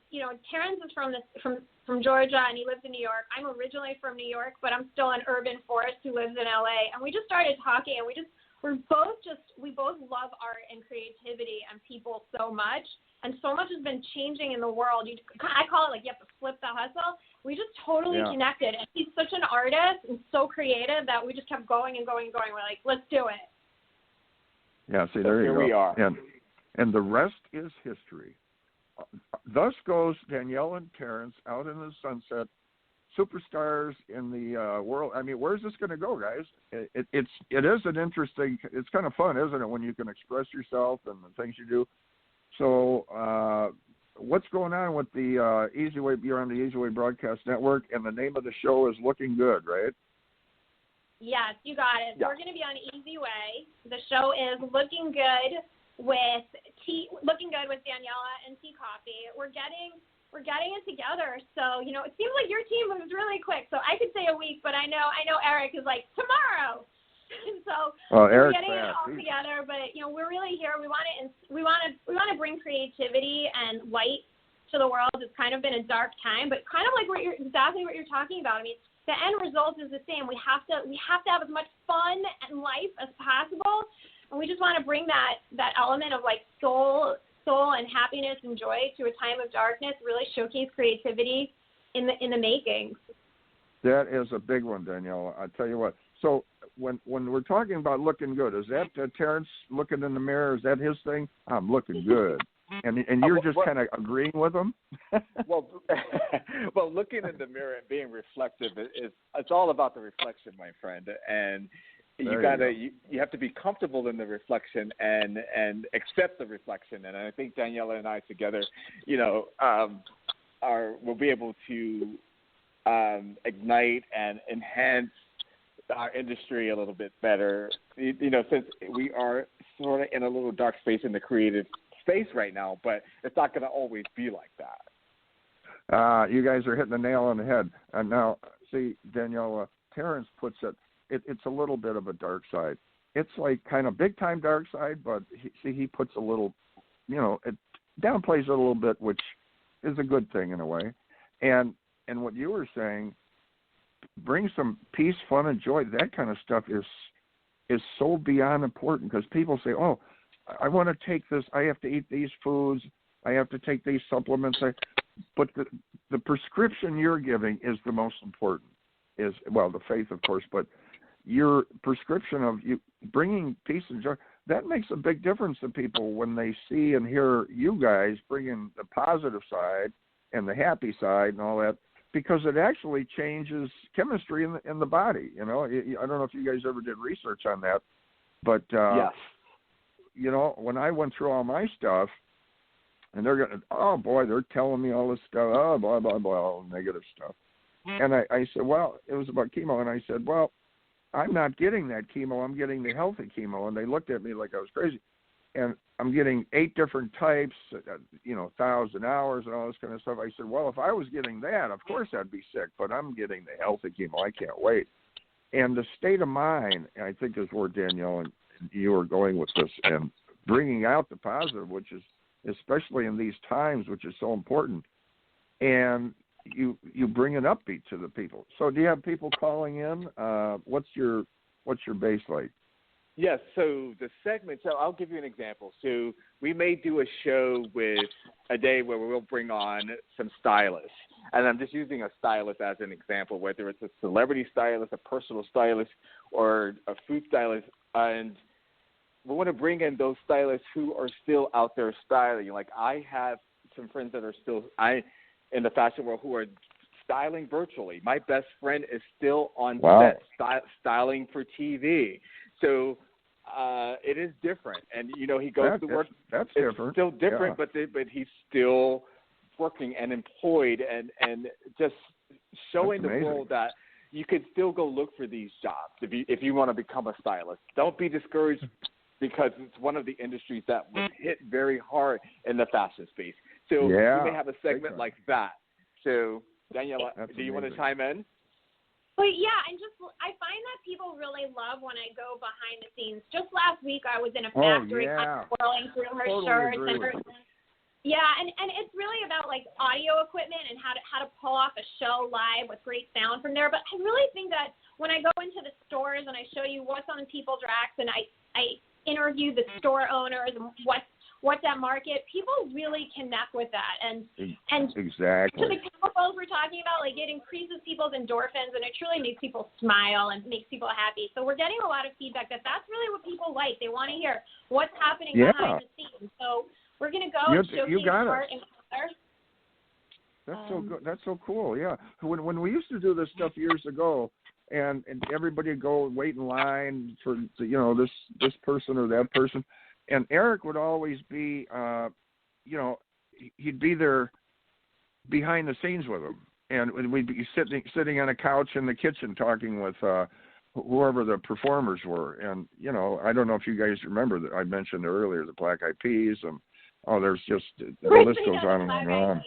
Terrence is from Georgia, and he lives in New York. I'm originally from New York, but I'm still an urban forest who lives in LA. And we just started talking, and we both love art and creativity and people so much, and so much has been changing in the world. I call it like you have to flip the hustle. We just totally connected, and he's such an artist and so creative that we just kept going and going and going. We're like, let's do it. Yeah, see, there you go. Here we are. And the rest is history. Thus goes Danielle and Terrence out in the sunset, superstars in the world. I mean, where's this going to go, guys? It is an interesting. It's kind of fun, isn't it, when you can express yourself and the things you do. So, what's going on with the EZWAY? You're on the EZWAY Broadcast Network, and the name of the show is Looking Good, right? Yes, you got it. Yeah. We're going to be on EZWAY. The show is Looking Good with Daniela and Tea Coffee. We're getting it together. So, it seems like your team moves really quick. So I could say a week, but I know Eric is like tomorrow. So we're getting it all together. But we're really here. We want to bring creativity and light to the world. It's kind of been a dark time, but kind of like exactly what you're talking about. I mean, the end result is the same. We have to have as much fun and life as possible. And we just want to bring that element of like soul and happiness and joy to a time of darkness, really showcase creativity in the making. That is a big one, Danielle. I tell you what. So when we're talking about looking good, is that Terrence looking in the mirror? Is that his thing? I'm looking good. And you're just kind of agreeing with him? well, looking in the mirror and being reflective it's all about the reflection, my friend. And you have to be comfortable in the reflection and accept the reflection. And I think Daniela and I together, will be able to ignite and enhance our industry a little bit better. Since we are sort of in a little dark space in the creative space right now, but it's not going to always be like that. You guys are hitting the nail on the head. And now, see, Daniela, Terrence puts it's a little bit of a dark side. It's like kind of big time dark side, but he puts a little, it downplays it a little bit, which is a good thing in a way. And what you were saying, bring some peace, fun, and joy. That kind of stuff is so beyond important, because people say, oh, I want to take this, I have to eat these foods, I have to take these supplements. But the prescription you're giving is the most important, the faith, of course, but your prescription of you bringing peace and joy, that makes a big difference to people when they see and hear you guys bringing the positive side and the happy side and all that. because it actually changes chemistry in the body. You know, I don't know if you guys ever did research on that, but yes. You know, when I went through all my stuff, and they're telling me all this stuff, blah blah blah, all negative stuff, and I said, well, it was about chemo, and I said, well, I'm not getting that chemo, I'm getting the healthy chemo, and they looked at me like I was crazy, and I'm getting 8 different types, 1,000 hours and all this kind of stuff. I said, well, if I was getting that, of course I'd be sick, but I'm getting the healthy chemo. I can't wait. And the state of mind, I think, is where Danielle and you are going with this, and bringing out the positive, which is, especially in these times, which is so important. And you bring an upbeat to the people. So do you have people calling in? What's your base like? Yes, so the segment, so I'll give you an example. So we may do a show with a day where we'll bring on some stylists. And I'm just using a stylist as an example, whether it's a celebrity stylist, a personal stylist, or a food stylist. And we want to bring in those stylists who are still out there styling. Like, I have some friends that are still in the fashion world who are styling virtually. My best friend is still on set styling for TV. So it is different, and he goes to work. That's it's different. Still different, but he's still working and employed, and just showing the world that you could still go look for these jobs if you want to become a stylist. Don't be discouraged, because it's one of the industries that was hit very hard in the fashion space. So we may have a segment like that. So Daniela, do you want to chime in? But yeah, and I find that people really love when I go behind the scenes. Just last week, I was in a factory kind of whirling through her shirts and her. Yeah, and it's really about like audio equipment and how to pull off a show live with great sound from there. But I really think that when I go into the stores and I show you what's on people's racks and I interview the store owners and what's that market, people really connect with that. And exactly. To the chemicals we're talking about, like, it increases people's endorphins and it truly makes people smile and makes people happy. So we're getting a lot of feedback that that's really what people like. They want to hear what's happening behind the scenes. So we're going to go and showcase art and color. That's so good. That's so cool. Yeah. When we used to do this stuff years ago, and everybody would go wait in line for this person or that person. And Eric would always be, he'd be there behind the scenes with them. And we'd be sitting on a couch in the kitchen talking with whoever the performers were. And, I don't know if you guys remember that I mentioned earlier, the Black Eyed Peas. And, there's just, the list goes on and on.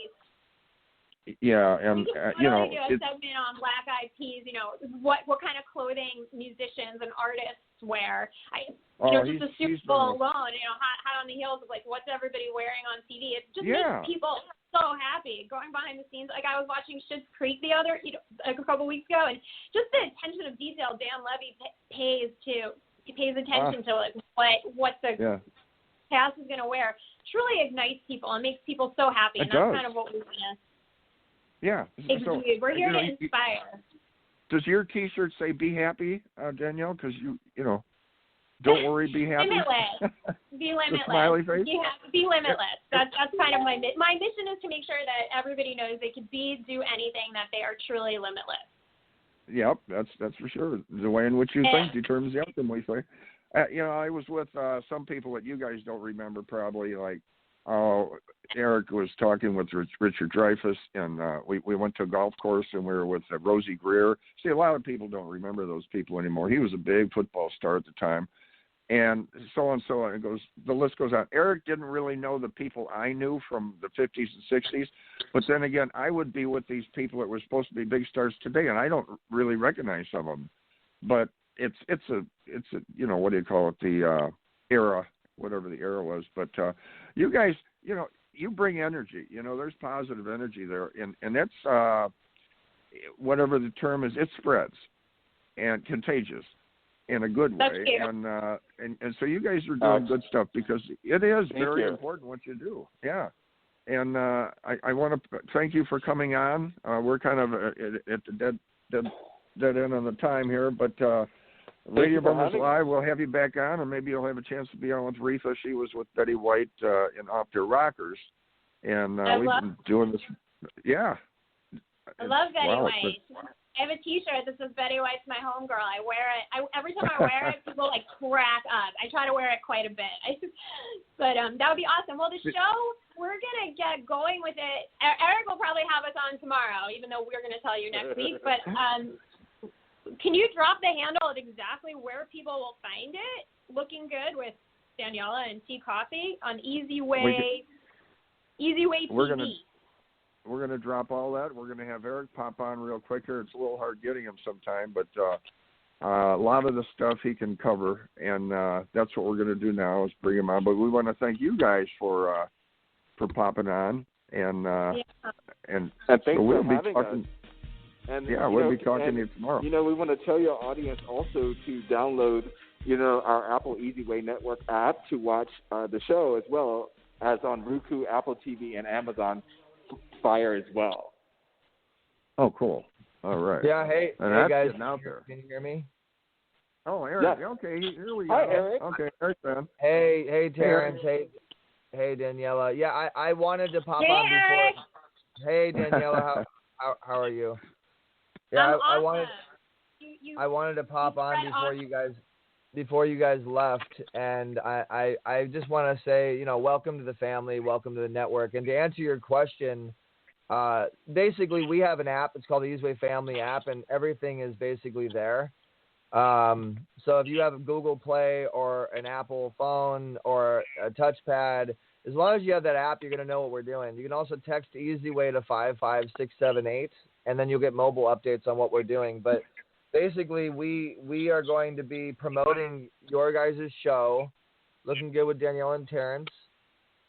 Yeah, and, do a segment on Black Eyed Peas, what kind of clothing musicians and artists wear. Just the Super Bowl alone, hot on the heels of like what's everybody wearing on TV. It just makes people so happy. Going behind the scenes, like I was watching Schitt's Creek a couple weeks ago, and just the attention of detail Dan Levy pays attention to like what the cast is going to wear. Truly ignites people and makes people so happy, and that's kind of what we want to. Yeah. So, we're here to inspire. Does your T-shirt say "Be happy," Danielle? Because don't worry, be happy. Limitless. Be limitless. The smiley face. Be limitless. That's kind of my mission is to make sure that everybody knows they could do anything, that they are truly limitless. Yep, that's for sure. The way in which you think determines the outcome, we say. I was with some people that you guys don't remember probably, like. Eric was talking with Richard Dreyfuss, and we went to a golf course, and we were with Rosie Greer. See, a lot of people don't remember those people anymore. He was a big football star at the time, and so on. It goes. The list goes on. Eric didn't really know the people I knew from the 50s and 60s, but then again, I would be with these people that were supposed to be big stars today, and I don't really recognize some of them. But it's a what do you call it? The era. Whatever the era was, but you guys, you bring energy. There's positive energy there, and that's whatever the term is. It spreads and contagious in a good way, and so you guys are doing good stuff because it is very important what you do. Yeah, and I want to thank you for coming on. We're kind of at the dead end on the time here, but. Radio Boomers Live, we'll have you back on, and maybe you'll have a chance to be on with Reatha. She was with Betty White in Off Their Rockers, and we've been doing this. Yeah, I love Betty wow, White. I have a T-shirt that says Betty White's my homegirl. I wear it. Every time I wear it, people like crack up. I try to wear it quite a bit. But that would be awesome. Well, the show, we're gonna get going with it. Eric will probably have us on tomorrow, even though we're gonna tell you next week. But can you drop the handle of exactly where people will find it? Looking Good with Daniela and Tea Coffee on EZWAY. EZWAY TV. We're going to drop all that. We're going to have Eric pop on real quick here. It's a little hard getting him sometime, but a lot of the stuff he can cover, and that's what we're going to do now is bring him on. But we want to thank you guys for popping on, and thanks so we'll for be having talking. us. And we'll be talking to you tomorrow. We want to tell your audience also to download, our Apple EZWAY Network app to watch the show as well as on Roku, Apple TV, and Amazon Fire as well. Oh, cool. All right. Yeah, hey guys, can you hear me? Oh, Eric. Yeah. Okay, here we go. Hi, Eric. Okay, Eric, man. Hey, Terrence. Hey, Daniela. Yeah, I wanted to pop on before. Hey, Daniela, how are you? Yeah, I wanted. I wanted to pop on before you guys left, and I just want to say, welcome to the family, welcome to the network, and to answer your question. Basically, we have an app. It's called the EZWAY Family app, and everything is basically there. So if you have a Google Play or an Apple phone or a touchpad, as long as you have that app, you're going to know what we're doing. You can also text EZWAY to 55678, and then you'll get mobile updates on what we're doing. But basically, we are going to be promoting your guys' show, Looking Good with Danielle and Terrence,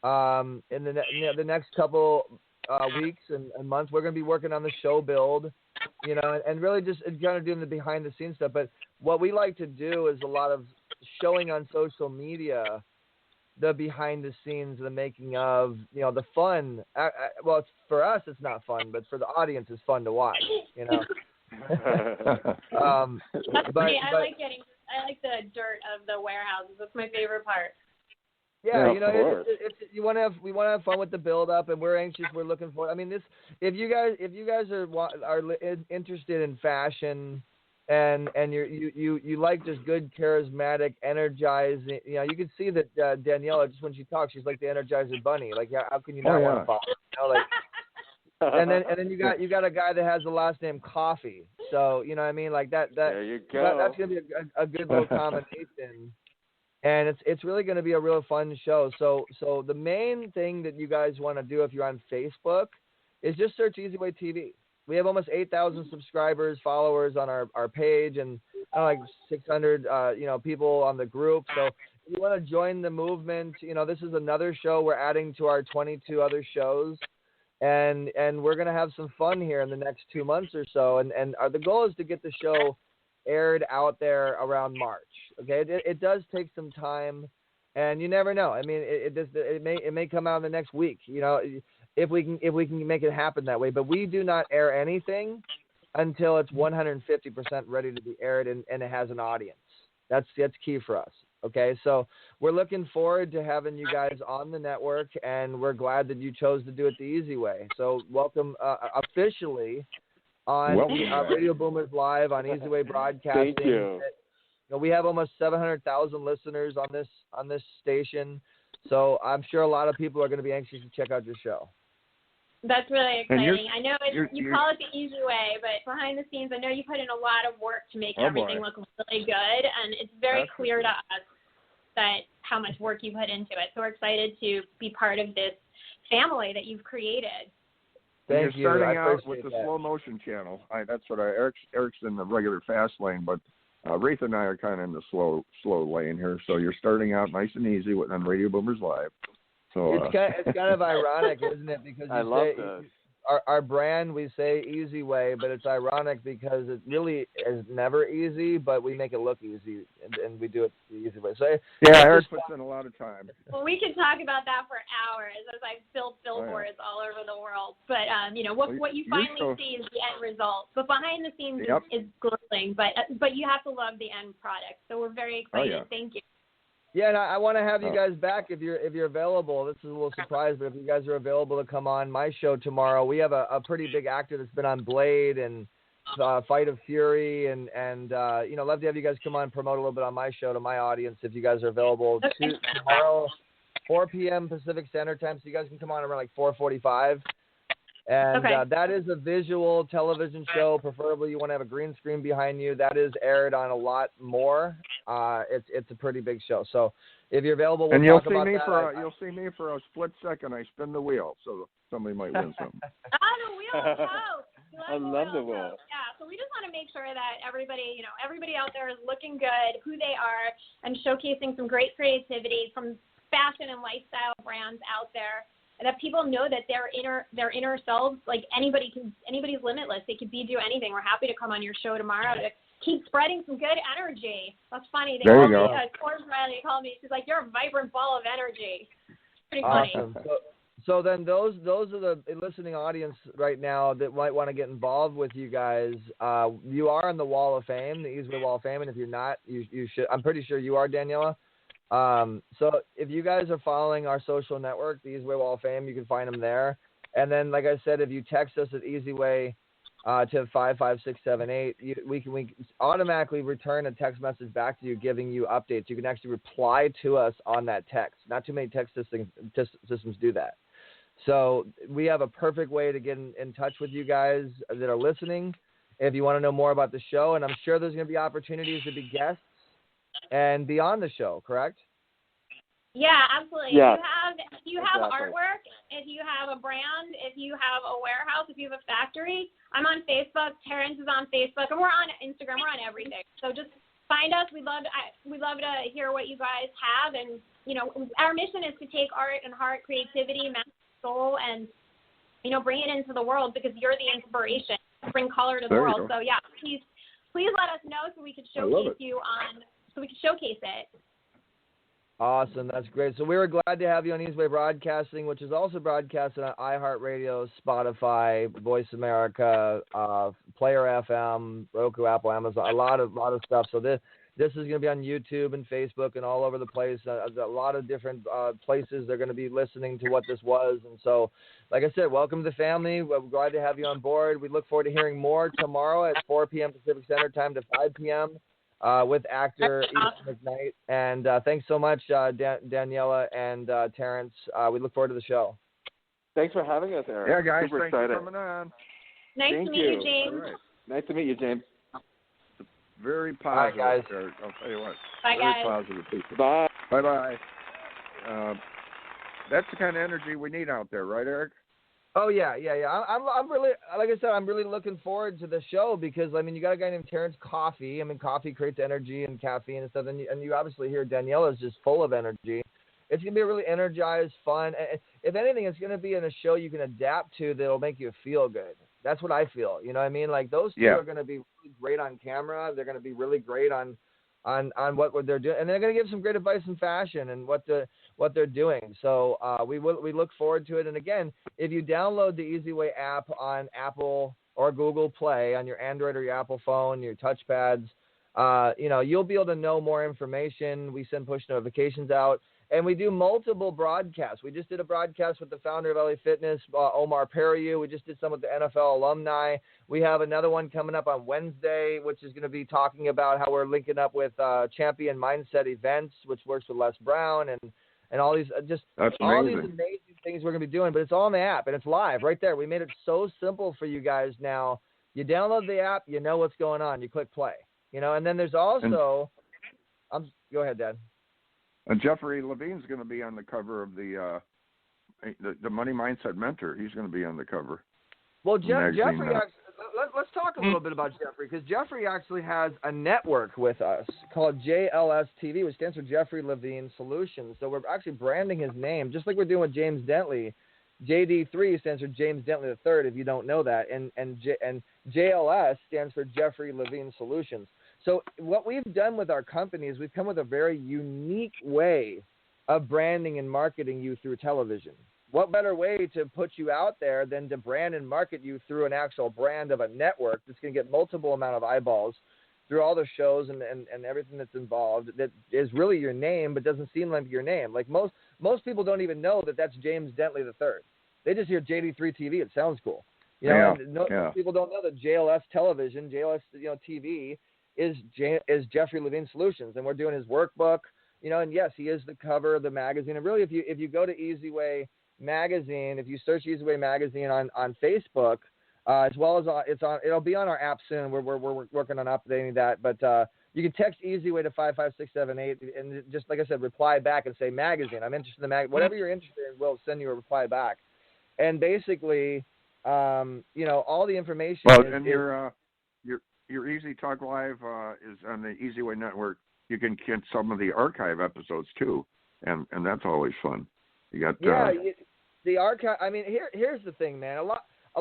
in the next couple weeks and months. We're going to be working on the show build, and really just kind of doing the behind the scenes stuff. But what we like to do is a lot of showing on social media the behind the scenes, the making of, the fun. Well, for us, it's not fun, but for the audience, it's fun to watch, That's great. I like the dirt of the warehouses. That's my favorite part. Yeah, we want to have fun with the build up, and we're anxious. We're looking for. I mean, if you guys are interested in fashion, and you like just good, charismatic, energizing. You can see that Daniela, just when she talks, she's like the Energizer Bunny. Like, how can you not want to follow? And then you got a guy that has the last name Coffee. So you know what I mean, like that. There you go. That's gonna be a good little combination. And it's really going to be a real fun show. So the main thing that you guys want to do if you're on Facebook is just search EZWAY TV. We have almost 8,000 subscribers, followers on our page, and like 600 people on the group. So if you want to join the movement, this is another show we're adding to our 22 other shows, and we're going to have some fun here in the next 2 months or so. And the goal is to get the show aired out there around March. Okay, it does take some time, and you never know. I mean, it may come out in the next week. If we can make it happen that way. But we do not air anything until it's 150% ready to be aired and it has an audience. That's key for us. Okay, so we're looking forward to having you guys on the network, and we're glad that you chose to do it the easy way. So welcome officially on Radio Boomers Live on EZWAY Broadcasting. Thank you. We have almost 700,000 listeners on this station, so I'm sure a lot of people are going to be anxious to check out your show. That's really exciting. I know you call it the easy way, but behind the scenes, I know you put in a lot of work to make everything look really good, and it's very clear to us that how much work you put into it. So we're excited to be part of this family that you've created. Thank you. You're starting out with the slow motion channel. That's what Eric's in the regular fast lane, but Reatha and I are kind of in the slow lane here. So you're starting out nice and easy on Radio Boomers Live. So it's kind of ironic, isn't it? Because I love this. Our brand, we say EZWAY, but it's ironic because it really is never easy, but we make it look easy, and we do it the easy way. So Eric puts in a lot of time. Well, we could talk about that for hours as I've built billboards all over the world. But what you finally see is the end result. But behind the scenes is glowing. But you have to love the end product. So we're very excited. Thank you. Yeah, and I want to have you guys back if you're available. This is a little surprise, but if you guys are available to come on my show tomorrow, we have a pretty big actor that's been on Blade and Fight of Fury, and love to have you guys come on and promote a little bit on my show to my audience if you guys are available. Tomorrow, 4 p.m. Pacific Standard Time, so you guys can come on around like 4:45. And that is a visual television show. Preferably, you want to have a green screen behind you. That is aired on a lot more. It's a pretty big show. So if you're available, we'll talk about that. You'll see me for a split second. I spin the wheel, so somebody might win something. The wheel! Oh, I love the wheel. Yeah, so we just want to make sure that everybody out there is looking good, who they are, and showcasing some great creativity from fashion and lifestyle brands out there. And that people know that their inner selves, like anybody's limitless. They could do anything. We're happy to come on your show tomorrow to keep spreading some good energy. That's funny. They called me, Corbs Riley called me. She's like, "You're a vibrant ball of energy." Pretty funny. Awesome. So then those are the listening audience right now that might want to get involved with you guys. You are on the Wall of Fame, the EZWAY Wall of Fame, and if you're not, you should. I'm pretty sure you are, Daniela. So if you guys are following our social network, the EZWAY Wall of Fame, you can find them there. And then, like I said, if you text us at EZWAY to 55678, we can automatically return a text message back to you giving you updates. You can actually reply to us on that text. Not too many text systems do that. So we have a perfect way to get in touch with you guys that are listening if you want to know more about the show. And I'm sure there's going to be opportunities to be guests and be on the show, correct? Yeah, absolutely. Yeah. If you have artwork, if you have a brand, if you have a warehouse, if you have a factory, I'm on Facebook. Terrence is on Facebook, and we're on Instagram. We're on everything. So just find us. We'd love to hear what you guys have, and our mission is to take art and heart, creativity, soul, and bring it into the world because you're the inspiration. Bring color to the world. So yeah, please let us know so we can showcase you on. So we can showcase it. Awesome. That's great. So we were glad to have you on EZWAY Broadcasting, which is also broadcasted on iHeartRadio, Spotify, Voice America, Player FM, Roku, Apple, Amazon, a lot of stuff. So this is going to be on YouTube and Facebook and all over the place. A lot of different places they're going to be listening to what this was. And so, like I said, welcome to the family. We're glad to have you on board. We look forward to hearing more tomorrow at 4 p.m. Pacific Standard Time to 5 p.m. With actor Ethan McKnight. And thanks so much, Daniela and Terrence. We look forward to the show. Thanks for having us, Eric. Yeah, guys, super thanks excited. for coming on. Nice to meet you, James. Right. Nice to meet you, James. Very positive. Bye, guys. Eric. I'll tell you what. Bye, very guys. Positive people. Bye. Bye-bye. That's the kind of energy we need out there, right, Eric? Oh yeah. I'm really, like I said, I'm really looking forward to the show because you got a guy named Terrence Coffee. Coffee creates energy and caffeine and stuff, and you obviously hear Daniela is just full of energy. It's gonna be a really energized, fun. And if anything, it's gonna be in a show you can adapt to that'll make you feel good. That's what I feel. You know what I mean? Like those two are gonna be really great on camera. They're gonna be really great on what they're doing, and they're going to give some great advice in fashion and what they're doing. So we look forward to it. And again, if you download the EZWAY app on Apple or Google Play on your Android or your Apple phone, your touchpads, you'll be able to know more information. We send push notifications out. And we do multiple broadcasts. We just did a broadcast with the founder of LA Fitness, Omar Periu. We just did some with the NFL alumni. We have another one coming up on Wednesday, which is going to be talking about how we're linking up with Champion Mindset Events, which works with Les Brown and all these all these amazing things we're going to be doing. But it's all in the app, and it's live right there. We made it so simple for you guys now. You download the app, you know what's going on. You click play. And then there's also go ahead, Dad. And Jeffrey Levine's going to be on the cover of the Money Mindset Mentor. He's going to be on the cover. Well, Jeffrey, let's talk a little bit about Jeffrey, because Jeffrey actually has a network with us called JLS TV, which stands for Jeffrey Levine Solutions. So we're actually branding his name, just like we're doing with James Dentley. JD3 stands for James Dentley III, if you don't know that, and JLS stands for Jeffrey Levine Solutions. So what we've done with our company is we've come with a very unique way of branding and marketing you through television. What better way to put you out there than to brand and market you through an actual brand of a network that's going to get multiple amount of eyeballs through all the shows and everything that's involved that is really your name, but doesn't seem like your name. Like most people don't even know that that's James Dentley III. They just hear JD3 TV. It sounds cool. You know, most people don't know that JLS Television, JLS TV is Jeffrey Levine Solutions, and we're doing his workbook. You know, and yes, he is the cover of the magazine. And really, if you go to EZWAY magazine, if you search EZWAY magazine on Facebook, as well as it'll be on our app soon. We're working on updating that, but you can text EZWAY to 55678 and just like I said, reply back and say magazine. I'm interested in the mag. Whatever you're interested in, we'll send you a reply back. And basically, all the information. Well, and your Easy Talk Live is on the EZWAY network. You can get some of the archive episodes too, and that's always fun. You got the archive. I mean, here's the thing, man. A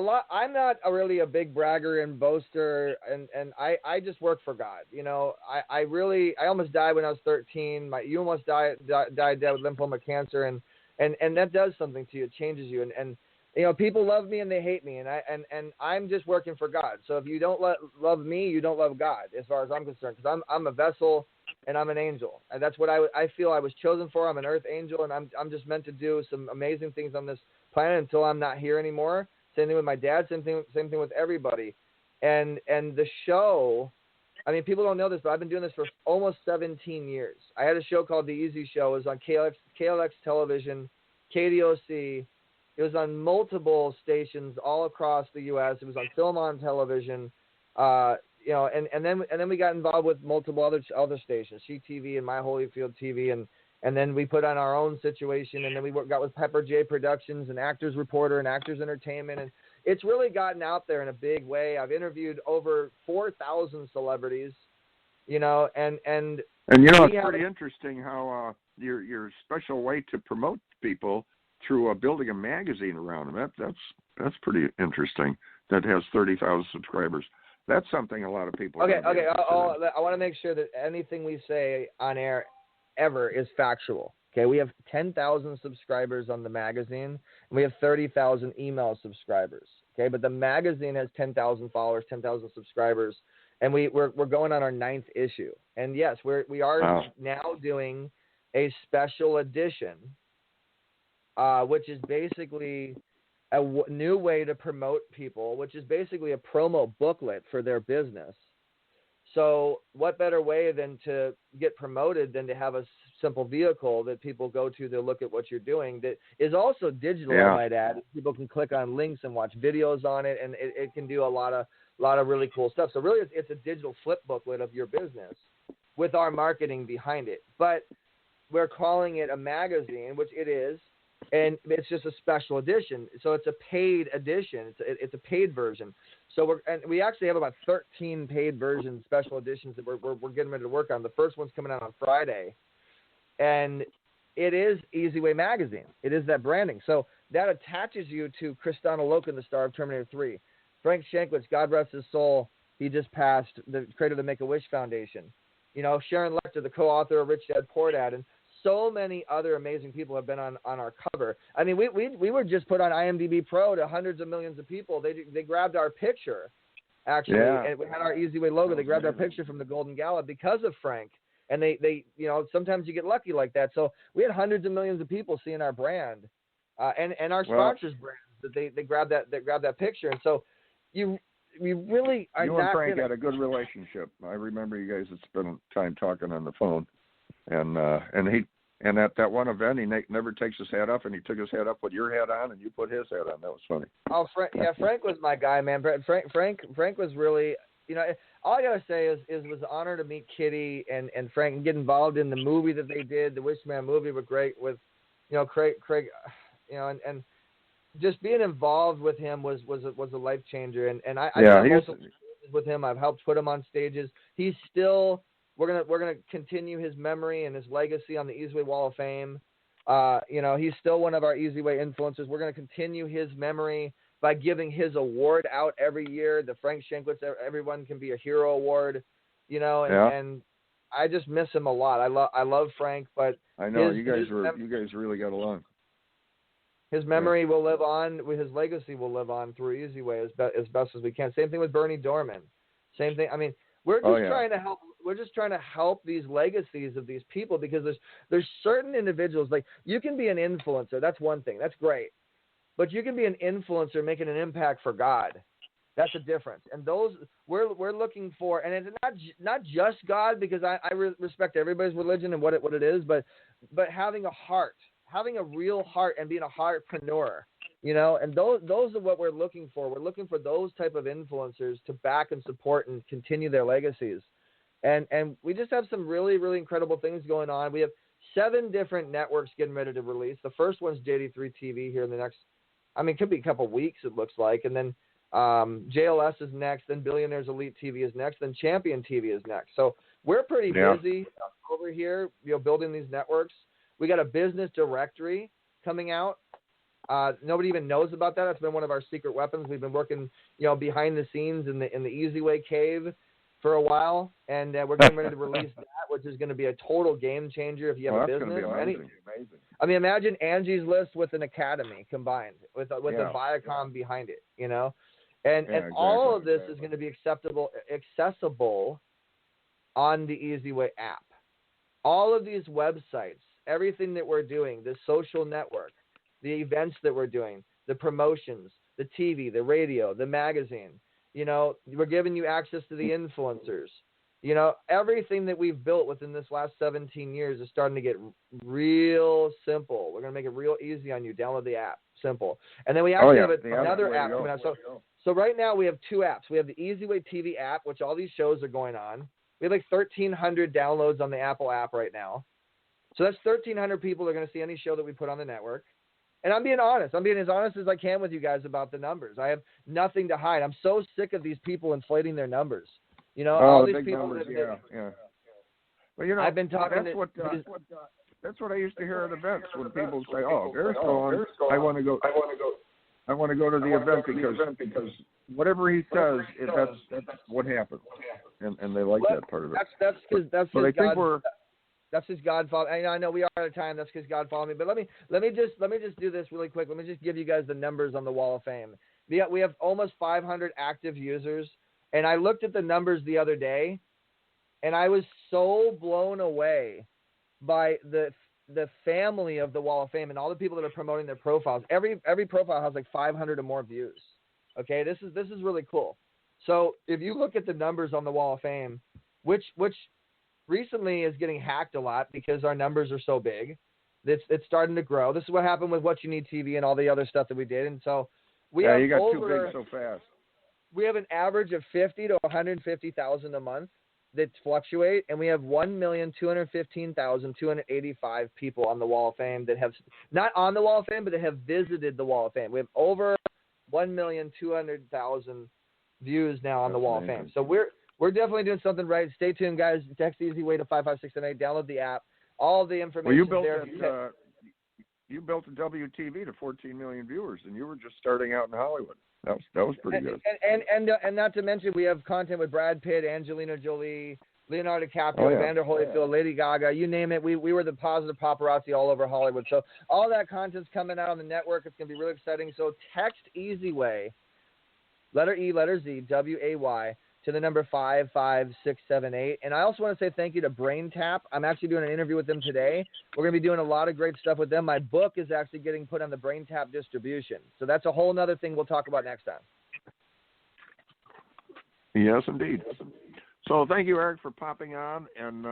lot. I'm not really a big bragger and boaster, and I just work for God. You know, I almost died when I was 13. You almost died dead with lymphoma cancer, and that does something to you. It changes you, and you know, people love me and they hate me, and I'm just working for God. So if you don't love me, you don't love God, as far as I'm concerned, because I'm a vessel and I'm an angel, and that's what I feel I was chosen for. I'm an earth angel, and I'm just meant to do some amazing things on this planet until I'm not here anymore. Same thing with my dad. Same thing with everybody, and the show. I mean, people don't know this, but I've been doing this for almost 17 years. I had a show called The Easy Show. It was on KLX Television, KDOC. It was on multiple stations all across the U.S. It was on Film on Television, and then we got involved with multiple other stations, CTV and My Holyfield TV, and then we put on our own situation, and then we got with Pepper J Productions and Actors Reporter and Actors Entertainment, and it's really gotten out there in a big way. I've interviewed over 4,000 celebrities, you know, and you know, it's pretty interesting how your special way to promote people through building a magazine around them. That's pretty interesting. That has 30,000 subscribers. That's something a lot of people. Okay. I want to make sure that anything we say on air ever is factual. Okay, we have 10,000 subscribers on the magazine, and we have 30,000 email subscribers. Okay, but the magazine has 10,000 followers, 10,000 subscribers, and we're going on our 9th issue. And yes, we are now doing a special edition. Which is basically a new way to promote people, which is basically a promo booklet for their business. So what better way than to get promoted than to have a simple vehicle that people go to look at what you're doing that is also digital, I might add. People can click on links and watch videos on it, and it can do a lot of really cool stuff. So really it's a digital flip booklet of your business with our marketing behind it. But we're calling it a magazine, which it is. And it's just a special edition, so it's a paid edition. It's a paid version. So we actually have about 13 paid versions, special editions that we're getting ready to work on. The first one's coming out on Friday, and it is EZWAY magazine. It is that branding. So that attaches you to Kristanna Loken, the star of Terminator 3. Frank Shankwitz, God rest his soul, he just passed, the creator of the Make-A-Wish Foundation. You know, Sharon Lecter, the co-author of Rich Dad Poor Dad, and so many other amazing people have been on our cover. I mean, we were just put on IMDb Pro to hundreds of millions of people. They grabbed our picture, actually, and we had our EZWAY logo. They grabbed our picture from the Golden Gala because of Frank. And they sometimes you get lucky like that. So we had hundreds of millions of people seeing our brand, and our sponsors' brands that they grabbed that picture. And so we really are. You and Frank had a good relationship. I remember you guys had spent time talking on the phone. And at that one event, he never takes his hat off, and he took his hat up with your hat on, and you put his hat on. That was funny. Oh, Frank was my guy, man. Frank was really, you know, all I gotta say is it was an honor to meet Kitty and Frank and get involved in the movie that they did. The Wishman movie was great with, you know, Craig, you know, and just being involved with him was a life changer. And I with him, I've helped put him on stages. He's still. We're gonna continue his memory and his legacy on the EZWAY Wall of Fame. You know, he's still one of our EZWAY influencers. We're gonna continue his memory by giving his award out every year. The Frank Shankwitz Everyone Can Be a Hero Award. You know, and I just miss him a lot. I love Frank, but I know you guys really got along. His memory will live on. His legacy will live on through EZWAY as best as we can. Same thing with Bernie Dorman. Same thing. I mean, We're just trying to help. We're just trying to help these legacies of these people, because there's certain individuals, like, you can be an influencer. That's one thing. That's great. But you can be an influencer making an impact for God. That's a difference. And those we're looking for, and it's not just God, because I respect everybody's religion and what it is, but having a heart, having a real heart, and being a heartpreneur, you know. And those are what we're looking for. We're looking for those type of influencers to back and support and continue their legacies. And we just have some really, really incredible things going on. We have 7 different networks getting ready to release. The first one's JD3 TV here in the next, it could be a couple weeks, it looks like. And then JLS is next. Then Billionaires Elite TV is next. Then Champion TV is next. So we're pretty busy over here, building these networks. We got a business directory coming out. Nobody even knows about that. That's been one of our secret weapons. We've been working, behind the scenes in the EZWAY cave for a while, and we're getting ready to release that, which is going to be a total game changer if you have a business. That's going to be amazing. Imagine Angie's List with an academy combined, with a Viacom behind it, And exactly. All of this is going to be accessible on the EZWAY app. All of these websites, everything that we're doing, the social network, the events that we're doing, the promotions, the TV, the radio, the magazine, we're giving you access to the influencers. Everything that we've built within this last 17 years is starting to get real simple. We're going to make it real easy on you. Download the app. Simple. And then we actually have another app coming out. So right now we have 2 apps. We have the EZWAY TV app, which all these shows are going on. We have like 1,300 downloads on the Apple app right now. So that's 1,300 people that are going to see any show that we put on the network. And I'm being honest. I'm being as honest as I can with you guys about the numbers. I have nothing to hide. I'm so sick of these people inflating their numbers. All these people. Numbers, Well, I've been talking. That's what I used to hear at events when people say, "Oh, there's Stallone. I want to go. I want to go to the event because whatever he says, that's what happened." And they like that part of it. That's because that's his God follow. I know we are out of time. That's because God followed me. But let me just do this really quick. Let me just give you guys the numbers on the Wall of Fame. We have almost 500 active users, and I looked at the numbers the other day, and I was so blown away by the family of the Wall of Fame and all the people that are promoting their profiles. Every profile has like 500 or more views. Okay, this is really cool. So if you look at the numbers on the Wall of Fame, which recently is getting hacked a lot because our numbers are so big. It's starting to grow. This is what happened with What You Need TV and all the other stuff that we did. And so we have you got too big so fast. We have an average of 50 to 150,000 a month that fluctuate, and we have 1,215,285 people on the Wall of Fame that have not on the Wall of Fame, but that have visited the Wall of Fame. We have over 1,200,000 views now on the Wall of Fame. So we're definitely doing something right. Stay tuned, guys. Text EZWAY to 55678. Download the app. All the information is there. You built a WTV to 14 million viewers, and you were just starting out in Hollywood. That was pretty good. And not to mention, we have content with Brad Pitt, Angelina Jolie, Leonardo DiCaprio, Evander Holyfield, Lady Gaga, you name it. We were the positive paparazzi all over Hollywood. So all that content's coming out on the network. It's going to be really exciting. So text EZWAY, letter E, letter Z, WAY, to the number 55678. And I also want to say thank you to Brain Tap. I'm actually doing an interview with them today. We're going to be doing a lot of great stuff with them. My book is actually getting put on the Brain Tap distribution. So that's a whole other thing we'll talk about next time. Yes, indeed. So thank you, Eric, for popping on. And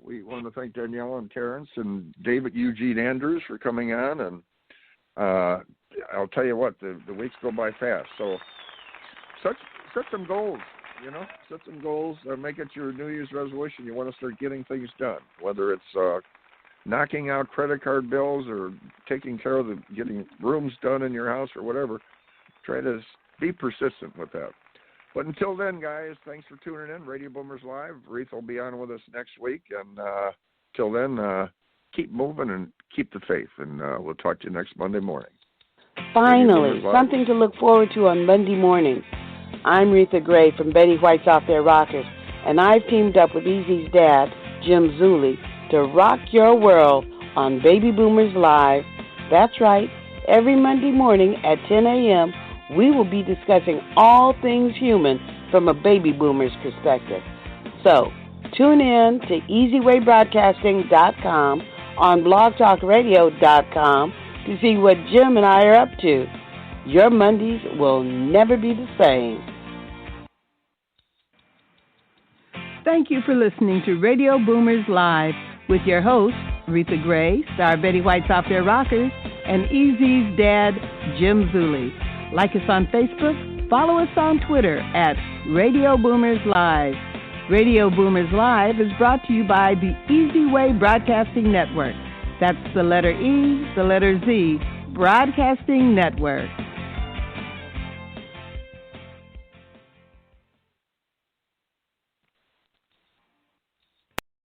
we want to thank Daniela and Terrence and David Eugene Andrews for coming on. And I'll tell you what, the weeks go by fast. So set some goals, set some goals. Make it your New Year's resolution. You want to start getting things done, whether it's knocking out credit card bills or taking care of getting rooms done in your house or whatever. Try to be persistent with that. But until then, guys, thanks for tuning in. Radio Boomers Live. Reatha will be on with us next week. And till then, keep moving and keep the faith. And we'll talk to you next Monday morning. Finally, something to look forward to on Monday morning. I'm Reatha Gray from Betty White's Out There Rockers, and I've teamed up with Easy's dad, Jim Zuley, to rock your world on Baby Boomers Live. That's right, every Monday morning at 10 a.m., we will be discussing all things human from a baby boomer's perspective. So, tune in to EZWayBroadcasting.com on blogtalkradio.com to see what Jim and I are up to. Your Mondays will never be the same. Thank you for listening to Radio Boomers Live with your hosts, Reatha Gray, Star Betty White's Off Their Rockers, and EZ's dad, Jim Zuley. Like us on Facebook, follow us on Twitter at Radio Boomers Live. Radio Boomers Live is brought to you by the EZWay Broadcasting Network. That's the letter E, the letter Z, Broadcasting Network.